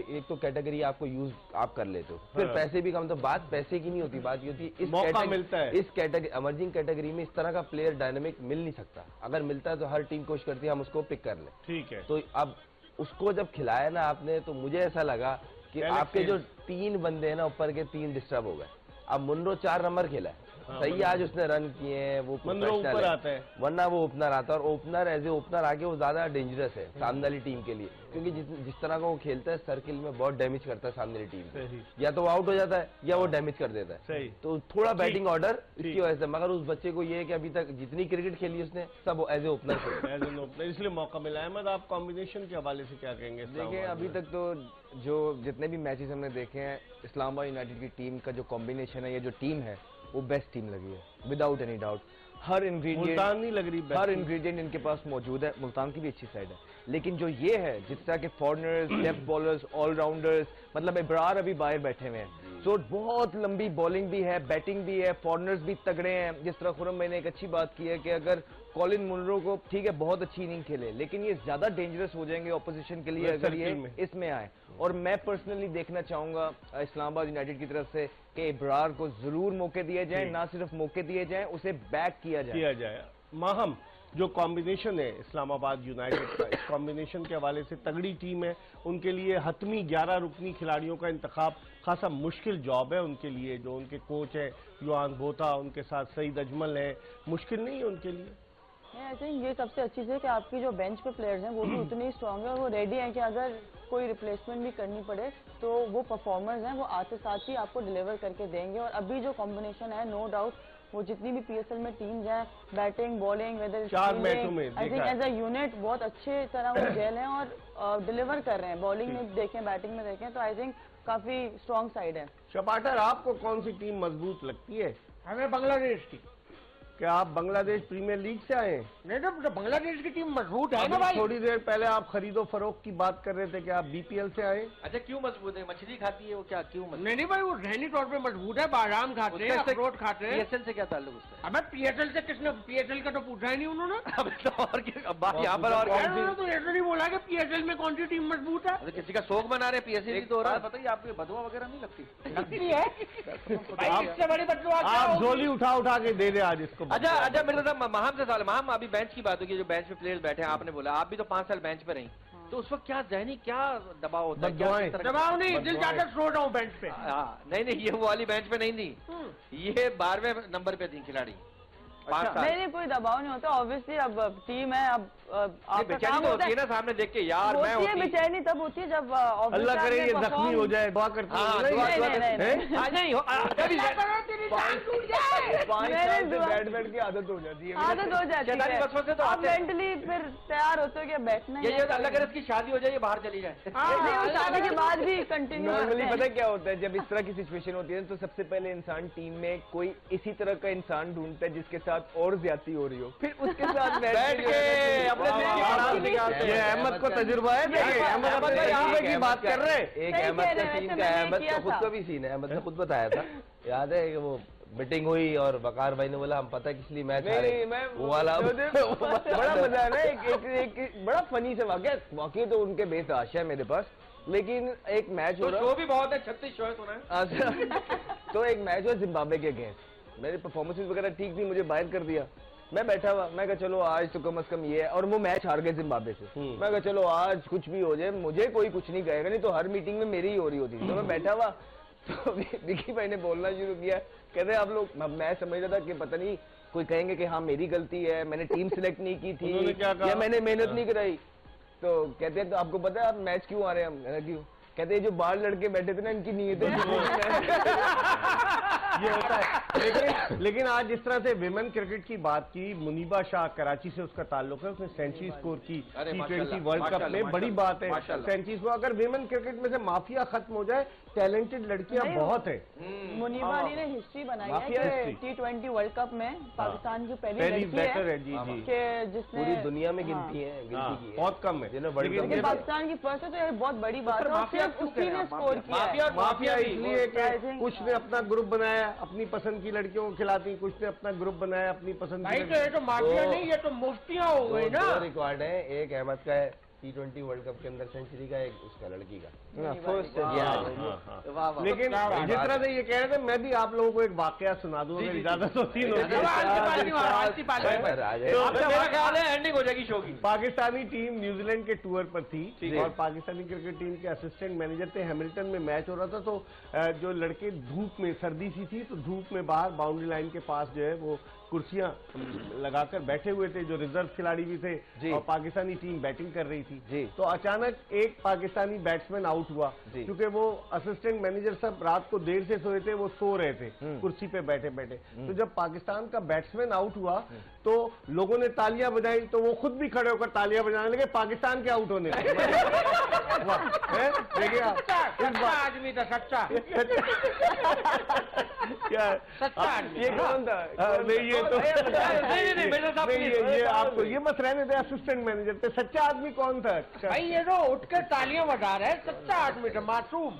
एक तो कैटेगरी आपको यूज आप कर लेते हो, फिर हाँ। पैसे भी कम, तो बात पैसे की नहीं होती, बात ये होती है इस मौका मिलता है। इस कैटेगरी इमर्जिंग कैटेगरी में इस तरह का प्लेयर डायनामिक मिल नहीं सकता। अगर मिलता है तो हर टीम कोशिश करती है हम उसको पिक कर लें। ठीक है। तो अब उसको जब खिलाया ना आपने, तो मुझे ऐसा लगा कि एलेक्स आपके जो हेल्स। 3 बंदे हैं ना ऊपर के, 3 डिस्टर्ब हो गए। अब मुनरो 4 नंबर खेला है, हाँ, सही, आज उसने रन किए हैं, वो मुनरो professional ऊपर है। आता है। वरना वो ओपनर आता है, और ओपनर एज ए ओपनर आके वो ज्यादा डेंजरस है सामने वाली टीम के लिए, क्योंकि जिस तरह का वो खेलता है सर्किल में बहुत डैमेज करता है सामने वाली टीम को। सही। या तो वो आउट हो जाता है या वो डैमेज कर देता है। सही। तो थोड़ा बैटिंग ऑर्डर ठीक। इसकी वजह से, मगर उस बच्चे को ये है कि अभी तक जितनी क्रिकेट खेली उसने सब एज ए ओपनर खेली। एज एन ओपनर इसलिए मौका मिला है। अहमद, आप कॉम्बिनेशन के हवाले से क्या कहेंगे? देखिए, अभी तक तो जो जितने भी मैचेस हमने देखे हैं, इस्लामाबाद यूनाइटेड की टीम का जो कॉम्बिनेशन है, ये जो टीम है, वो बेस्ट टीम लगी है विदाउट एनी डाउट। हर इंग्रेडिएंट, मुल्तान नहीं लग रही, हर इंग्रेडिएंट इनके पास मौजूद है। मुल्तान की भी अच्छी साइड है, लेकिन जो ये है, जिस तरह के फॉरनर्स, लेफ्ट बॉलर्स, ऑलराउंडर्स, मतलब इब्रार अभी बाहर बैठे हुए हैं, तो बहुत लंबी बॉलिंग भी है, बैटिंग भी है, फॉरनर्स भी तगड़े हैं। जिस तरह खुरम भाई ने एक अच्छी बात की है कि अगर कॉलिन मुनरो को, ठीक है, बहुत अच्छी इनिंग खेले, लेकिन ये ज्यादा डेंजरस हो जाएंगे ऑपोजिशन के लिए अगर ये इसमें आए। और मैं पर्सनली देखना चाहूंगा इस्लामाबाद यूनाइटेड की तरफ से कि इब्रार को जरूर मौके दिए जाए, ना सिर्फ मौके दिए जाए, उसे बैक किया जाए। माहम, जो कॉम्बिनेशन है इस्लामाबाद यूनाइटेड का, इस कॉम्बिनेशन के हवाले से तगड़ी टीम है, उनके लिए हतमी 11 रुकनी खिलाड़ियों का इंतखाब खासा मुश्किल जॉब है उनके लिए। जो उनके कोच है युआन बोथा, उनके साथ सईद अजमल है, मुश्किल नहीं है उनके लिए? आई थिंक ये सबसे अच्छी चीज़ है कि आपकी जो बेंच पे प्लेयर्स हैं वो भी उतनी स्ट्रांग है और वो रेडी हैं कि अगर कोई रिप्लेसमेंट भी करनी पड़े तो वो परफॉर्मर्स हैं, वो आते साथ ही आपको डिलीवर करके देंगे। और अभी जो कॉम्बिनेशन है, नो डाउट, वो जितनी भी PSL में टीम्स हैं, बैटिंग, बॉलिंग, वेदर, 4 मैचों में I think as a unit बहुत अच्छे तरह वो जेल हैं और डिलीवर कर रहे हैं। बॉलिंग में देखें, बैटिंग में देखें, तो आई थिंक काफी स्ट्रांग साइड है। शपाटर, आपको कौन सी टीम मजबूत लगती है? हमें बांग्लादेश की। क्या आप बांग्लादेश प्रीमियर लीग से आए? नहीं, तो बांग्लादेश की टीम मजबूत है ना अभी भाई। थोड़ी देर पहले आप खरीदो फरोख्त की बात कर रहे थे कि आप BPL से आए। अच्छा, क्यों मजबूत है? मछली खाती है वो, क्या क्यों मजबूत? नहीं भाई, वो जहनी तौर पे मजबूत है, बादाम खाते हैं, अखरोट खाते हैं। PSL से क्या ताल्लुक उससे? अबे PSL से किसने, PSL का तो पूछा ही नहीं उन्होंने। अब तो और क्या, अब बात यहाँ पर और उन्होंने तो ऐसा नहीं बोला कि PSL में कौन सी टीम मजबूत है। अरे किसी का शौक मना रहे, PSL तो हो रहा है, बताइए आपको बदुआ वगैरह नहीं लगती? लगती है भाई, इससे बड़ी बदुआ क्या आप होगी? झोली उठा उठा के दे रहे आज इसको। अच्छा मेरे साथ महाम से सवाल। महाम, अभी बेंच की बात होगी, जो बेंच पे प्लेयर्स बैठे हैं, आपने बोला आप भी तो 5 साल बेंच पे रही, तो उस वक्त क्या जहनी क्या दबाव होता है? क्या बददुआएं। किस तरह का- दबाव नहीं, दिल चाहता सो रहा हूँ बेंच पे। हाँ, नहीं ये वो वाली बेंच पे नहीं थी, ये 12वें नंबर पे थी खिलाड़ी। 5 साल नहीं, कोई दबाव नहीं होता। ऑब्वियसली अब टीम है, अब आपका बेचैनी काम तो होता होती है ना सामने देख के, यार मैं होती है होती। बेचैनी तब होती है जब अल्लाह करे ये जख्मी हो जाए, दुआ करते हाँ, हैं। दुआ- नहीं, दुआ- नहीं, नहीं, हाँ, नहीं हो- कभी क्या करो, तेरी जान टूट जाए। 5 मेरे साल से दुआ- बैठ की आदत हो जाती है। आदत हो जाती शैतानी है। वसवसे तो आप आते हैं। मेंटली फिर तैयार होते हो कि बैठना ये अल्लाह करे इसकी शादी हो जाए, ये बाहर चली जाए। नहीं, वो शादी के बाद भी कंटिन्यू नॉर्मली पता है क्या होता है, जब इस तरह की सिचुएशन होती है तो सबसे पहले इंसान टीम में कोई इसी तरह का इंसान ढूंढता है जिसके साथ और ज्यादती हो रही हो, फिर उसके साथ बैठ के अपने दिल की बात निकालते ये हैं। अहमद को तजुर्बा है। देखिए, अहमद अपने तजुर्बे की बात कर रहे हैं। एक सही अहमद कह का रहे हैं, सीन वैसे का, मैंने अहमद किया का खुद था। का भी सीन है, अहमद ने खुद बताया था, याद है कि वो मीटिंग हुई और वकार भाई ने बोला हम पता है किस लिए मैच हारे। नहीं, मैं वो वाला बड़ा मजा है ना। एक बड़ा फनी से वाकई तो उनके बेतहाशा है मेरे पास, लेकिन एक मैच हो तो रहा शो भी बहुत है, 36 शो है सुना है। अच्छा, तो एक मैच हुआ जिम्बाब्वे के अगेंस्ट, मेरी परफॉर्मेंस वगैरह ठीक नहीं, मुझे बाहर कर दिया। मैं बैठा हुआ, मैं कहा चलो आज तो कम से कम ये है, और वो मैच हार गए जिम्बाब्वे से। मैं कहा चलो आज कुछ भी हो जाए, मुझे कोई कुछ नहीं कहेगा, नहीं तो हर मीटिंग में मेरी ही हो रही होती थी। तो मैं बैठा हुआ, तो विकी भाई ने बोलना शुरू किया, कहते आप लोग, मैं समझ रहा था कि पता नहीं कोई कहेंगे कि हाँ मेरी गलती है, मैंने टीम सिलेक्ट नहीं की उन्होंने क्या थी कहा? या मैंने मेहनत नहीं कराई। तो कहते हैं तो आपको पता है आप मैच क्यों आ रहे हैं? हम, मैंने क्यों? कहते हैं जो बाहर लड़के बैठे थे ना, इनकी नीयतें ये होता है। लेकिन आज जिस तरह से विमेन क्रिकेट की बात की, मुनीबा शाह कराची से उसका ताल्लुक है, उसने सेंचुरी स्कोर की T20 वर्ल्ड कप में, बड़ी बात है सेंचुरी स्कोर। अगर विमेन क्रिकेट में से माफिया खत्म हो जाए, टैलेंटेड लड़कियां बहुत है। मुनीबा अली ने हिस्ट्री बनाई है कि T20 वर्ल्ड कप में पाकिस्तान की पहली लड़की है कि जिसने पूरी दुनिया में गिनती है, गिनती की बहुत कम है। लेकिन पाकिस्तान की फर्स्ट है तो ये बहुत बड़ी बात है, सिर्फ उसी ने स्कोर किया। माफिया इसलिए कि कुछ ने अपना ग्रुप बनाया, अपनी पसंद की लड़कियों को खिलाती, कुछ ने अपना ग्रुप बनाया अपनी पसंद की। ये तो माफिया नहीं, ये तो मुफ्तियां हो गई ना। रिकॉर्ड है, एक अहमद का है T20 वर्ल्ड कप के अंदर सेंचुरी का, एक उसका लड़की का फर्स्ट। लेकिन जिस तरह से ये कह रहे थे, मैं भी आप लोगों को एक वाकया सुना दूं, अगर इजाजत होती है। एंडिंग हो जाएगी शो की। पाकिस्तानी टीम न्यूजीलैंड के टूर पर थी और पाकिस्तानी क्रिकेट टीम के असिस्टेंट मैनेजर थे। हैमिल्टन में मैच हो रहा था, तो जो लड़के धूप में, सर्दी सी थी तो धूप में बाहर बाउंड्री लाइन के पास जो है वो कुर्सियां लगाकर बैठे हुए थे, जो रिजर्व खिलाड़ी भी थे और पाकिस्तानी टीम बैटिंग कर रही थी। तो अचानक एक पाकिस्तानी बैट्समैन आउट हुआ, क्योंकि वो असिस्टेंट मैनेजर सब रात को देर से सोए थे, वो सो रहे थे कुर्सी पे बैठे बैठे। तो जब पाकिस्तान का बैट्समैन आउट हुआ तो लोगों ने तालियां बजाई, तो वो खुद भी खड़े होकर तालियां बजाने लगे पाकिस्तान के आउट होने। देखिए आदमी था, सच्चा क्या सच्चा आदमी। ये कौन था? नहीं, ये तो ये आपको ये मत रहने दे, असिस्टेंट मैनेजर थे। सच्चा आदमी कौन था? भाई ये तो उठकर तालियां बजा रहे हैं, सच्चा आदमी था, मासूम।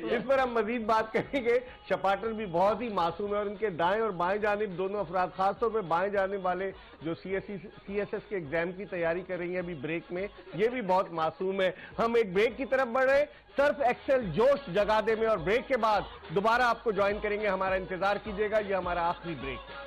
इस पर हम मजीद बात करेंगे। शपाटर भी बहुत ही मासूम है और इनके दाएं और बाएं जानिब दोनों अफराद, खासतौर पर बाएं जानिब वाले जो CSS के एग्जाम की तैयारी कर रही है अभी ब्रेक में, ये भी बहुत मासूम है। हम एक ब्रेक की तरफ बढ़ रहे, सर्फ एक्सेल जोश जगा दे में, और ब्रेक के बाद दोबारा आपको ज्वाइन करेंगे। हमारा इंतजार कीजिएगा, ये हमारा आखिरी ब्रेक है।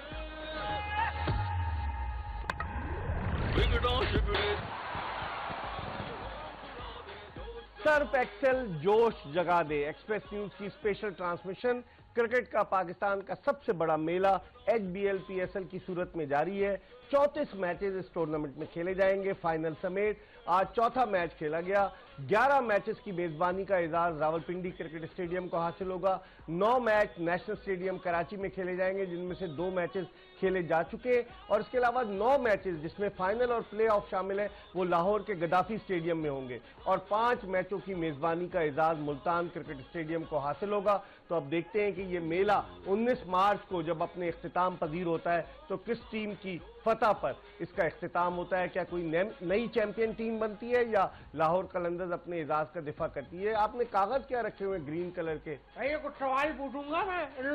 सर्फ एक्सेल जोश जगा दे, एक्सप्रेस न्यूज की स्पेशल ट्रांसमिशन। क्रिकेट का पाकिस्तान का सबसे बड़ा मेला HBL PSL की सूरत में जारी है। 34 मैचेस इस टूर्नामेंट में खेले जाएंगे, फाइनल समेत। आज चौथा मैच खेला गया। 11 मैचेस की मेजबानी का एजाज रावलपिंडी क्रिकेट स्टेडियम को हासिल होगा। 9 मैच नेशनल स्टेडियम कराची में खेले जाएंगे, जिनमें से 2 मैचेस खेले जा चुके, और इसके अलावा 9 मैचेस जिसमें फाइनल और प्ले ऑफ शामिल है वो लाहौर के गद्दाफी स्टेडियम में होंगे, और 5 मैचों की मेजबानी का एजाज मुल्तान क्रिकेट स्टेडियम को हासिल होगा। तो अब देखते हैं कि ये मेला 19 मार्च को जब अपने इख्तिताम पजीर होता है तो किस टीम की फतह पर इसका इख्तिताम होता है। क्या कोई नई चैंपियन टीम बनती है या लाहौर कलंदर्स अपने एजाज का दिफा करती है। आपने कागज क्या रखे हुए ग्रीन कलर के? भाई कुछ सवाल पूछूंगा मैं इन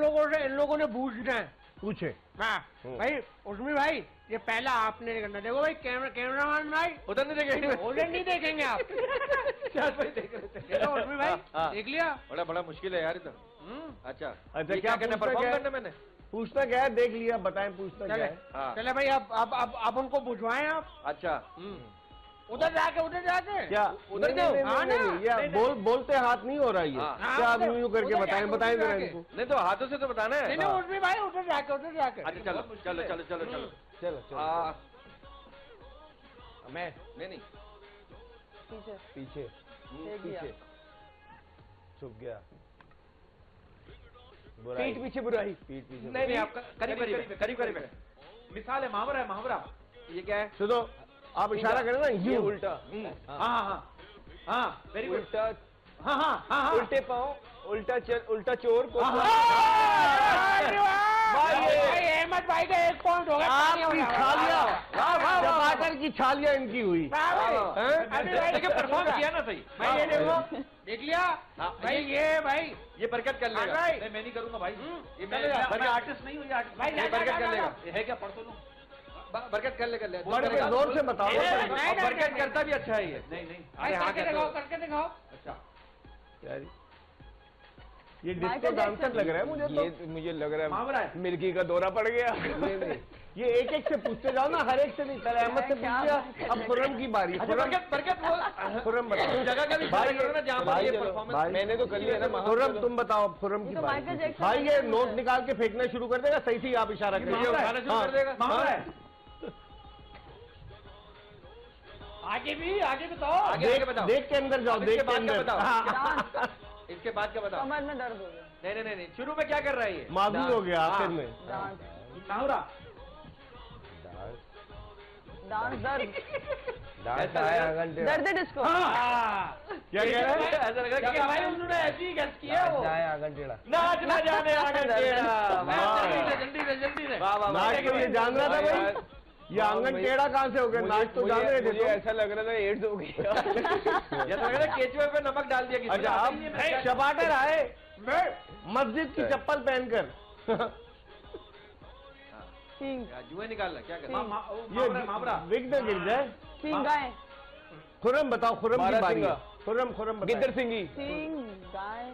लोगों ने पूछना है। पूछे। हाँ भाई उर्मी भाई, ये पहला आपने नहीं करना। देखो भाई कैमरामैन भाई, उधर नहीं देखेंगे, उधर नहीं देखेंगे आप। भाई देख रहे थे उर्मी भाई, देख लिया। बड़ा मुश्किल है यार इधर। अच्छा क्या करना, परफॉर्म करना? मैंने पूछना क्या है, देख लिया, बताएं पूछना क्या है। चले भाई अब उनको बुझवाएं आप। अच्छा उधर जाके क्या उधर जाओ? बोलते हाथ नहीं हो रहा है। क्या आप यूं करके बताएं जरा इनको। नहीं तो हाथों से तो बताना है। नहीं उर्मी भाई उधर जाके अच्छा चलो मैं नहीं पीछे छुप गया। पीठ पीछे बुराई। पीठ पीछे नहीं आपका करीब मिसाल है, मुहावरा। ये क्या है? सुनो, आप इशारा करें ना, ये उल्टा। हाँ वेरी गुड। उल्टा, हाँ उल्टे पाँव, उल्टा चोर को। अहमद भाई का 1 पॉइंट हो गया। आपकी छालियां, टमाटर की छालियां इनकी हुई। परफॉर्म किया ना सही। भाई ये देखो, देख लिया भाई, ये बरकत कर लेगा। मैं नहीं करूंगा भाई, ये मैं आर्टिस्ट नहीं हूँ। भाई बरकत कर लेगा। है क्या, पढ़ तो लूँ। बरकत कर ले जोर से बताओ। बरकत करता भी अच्छा है ये। नहीं करके दिखाओ। अच्छा यार ये डिस्को डांसर लग रहा है मुझे। तो मुझे लग रहा है मिर्गी का दौरा पड़ गया। नहीं, ये एक से पूछते जाओ ना, हर एक से नहीं। पहले अहमद से पूछिए, अब खुर्रम की बारी। खुर्रम बताओ जगह का भी भाई, मैंने तो कर लिया ना। खुर्रम तुम बताओ, खुर्रम की बारी। भाई ये नोट निकाल के फेंकना शुरू कर देगा, सही आप इशारा करिए। आगे बताओ। देख के अंदर जाओ, देख के अंदर बताओ। इसके बाद क्या बताओ? कमर में दर्द हो गया। नहीं, शुरू में क्या कर रहा है ये? मागूल हो गया आखिर में। डांस दर्द घंटे डिस्को। क्या कह रहे हैं? ऐसा लग रहा है कि भाई उन्होंने ऐसी गेस किया वो। आंगन टेढ़ा नाच ना जाने आंगन टेढ़ा। जल्दी से। नाच के लिए जान रहा था भाई, ये आंगन टेढ़ा कहाँ से हो गया? नाच तो जान रहे थे। मुझे ऐसा लग रहा था एड्स हो गया। ये तो लग रहा है केचुए पे नमक डाल दिया किसी ने। अच्छा आप चपाटर आए मस्जिद की चप्पल पहनकर। जुए निकालना क्या कर? ये विघ्न गिर जाए। सिंह गाय। खुर्रम बताओ, खुर्रम की बारी है। खुर्रम गिद्दर सिंगी। सिंह गाय।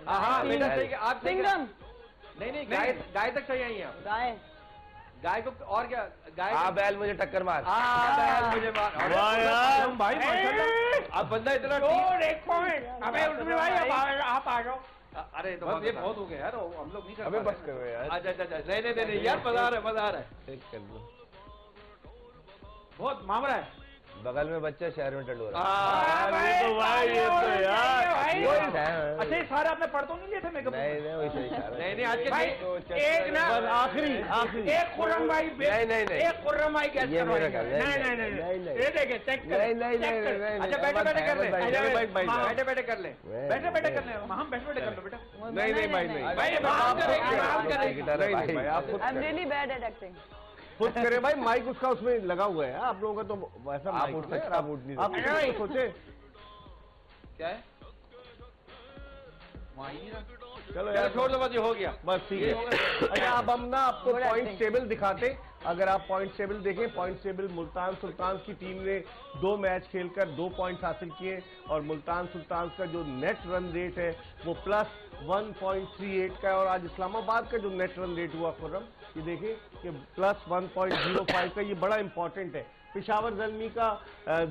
हाँ बेटा सही। आप सिंगम। नहीं गाय तक सही आई हैं। गाय को और क्या? गाय बैल मुझे टक्कर मार। बैल मुझे मार। वाह यार भाई अब बंदा इतना एक पॉइंट। अबे उसमें भाई आप आ जाओ। अरे तो ये बहुत हो गया यार, हम लोग नहीं कर अबे बस करो यार। अच्छा नहीं यार, मजा आ रहा है। बहुत मामला है। बगल में बच्चा शहर में टंडोरा। ये तो यार अच्छा ये सारे आपने पढ़ तो नहीं लिए थे मेरे को? नहीं वही सही कहा। नहीं आज के एक ना आखिरी एक खुर्रम भाई। नहीं एक खुर्रम भाई कैसे? ये मेरा ख्याल नहीं ये देखे चेक कर। नहीं अच्छा बैठे कर ले। बैठे कर ले। हम बैठे कर ले बेटा। नहीं भाई नहीं भाई बात करेंगे। I am really bad at acting. खुद करे भाई, माइक उसका उसमें लगा हुआ है। आप लोगों का तो वैसा आप माइक उठ है, सकते, आप उठ नहीं आप सकते। सोचे क्या है? चलो यार यार छोड़ दो, बस ये हो गया। बस ठीक है। अच्छा अब हम ना आपको पॉइंट टेबल दिखाते। अगर आप पॉइंट टेबल देखें, पॉइंट टेबल मुल्तान सुल्तान की टीम ने 2 मैच खेलकर 2 पॉइंट्स हासिल किए और मुल्तान सुल्तान का जो नेट रन रेट है वो +1.38 का है। और आज इस्लामाबाद का जो नेट रन रेट हुआ खुर्रम, ये देखिए कि +1.05 का, ये बड़ा इंपॉर्टेंट है। पेशावर ज़ल्मी का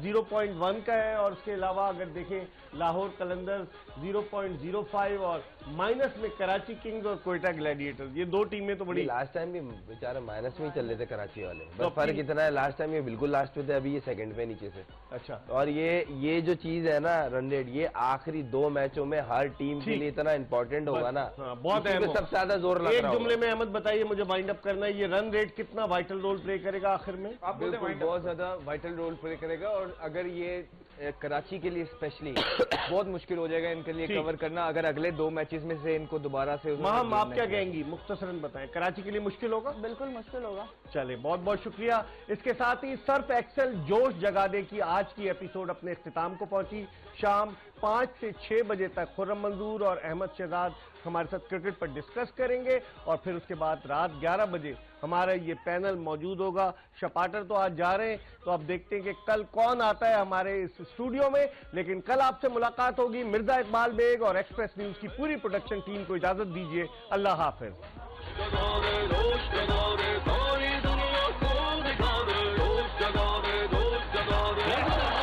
0.1 का है और उसके अलावा अगर देखें लाहौर कलंदर्स 0.05 और माइनस में कराची किंग्स और कोयटा ग्लैडिएटर्स, ये 2 टीमें तो बड़ी। लास्ट टाइम भी बेचारे माइनस में ही चल रहे थे कराची वाले। तो बस फर्क इतना है, लास्ट टाइम ये बिल्कुल लास्ट पे थे, अभी ये सेकंड पे नीचे से। अच्छा और ये जो चीज है ना रन रेट, ये आखिरी 2 मैचों में हर टीम के लिए इतना इंपॉर्टेंट होगा ना। बहुत इसी पे सबसे ज्यादा जोर लग रहा है। एक जुमले में अहमद बताइए, मुझे वाइंड अप करना है, ये रन रेट कितना वाइटल रोल प्ले करेगा आखिर में? आप बिल्कुल बहुत ज्यादा वाइटल रोल प्ले करेगा। और अगर ये कराची के लिए स्पेशली बहुत मुश्किल हो जाएगा इनके लिए कवर करना, अगर अगले 2 मैचेस में से इनको दोबारा से। माहम आप क्या कहेंगी, मुख्तसरन बताएं। कराची के लिए मुश्किल होगा? बिल्कुल मुश्किल होगा। चलिए बहुत बहुत शुक्रिया। इसके साथ ही सर्फ एक्सेल जोश जगा दे की आज की एपिसोड अपने इख्तिताम को पहुंची। शाम 5 से 6 बजे तक खुर्रम मंजूर और अहमद शहजाद हमारे साथ क्रिकेट पर डिस्कस करेंगे और फिर उसके बाद रात 11 बजे हमारा ये पैनल मौजूद होगा। शपाटर तो आज जा रहे हैं, तो अब देखते हैं कि कल कौन आता है हमारे इस स्टूडियो में। लेकिन कल आपसे मुलाकात होगी। मिर्जा इकबाल बेग और एक्सप्रेस न्यूज की पूरी प्रोडक्शन टीम को इजाजत दीजिए। अल्लाह हाफिज।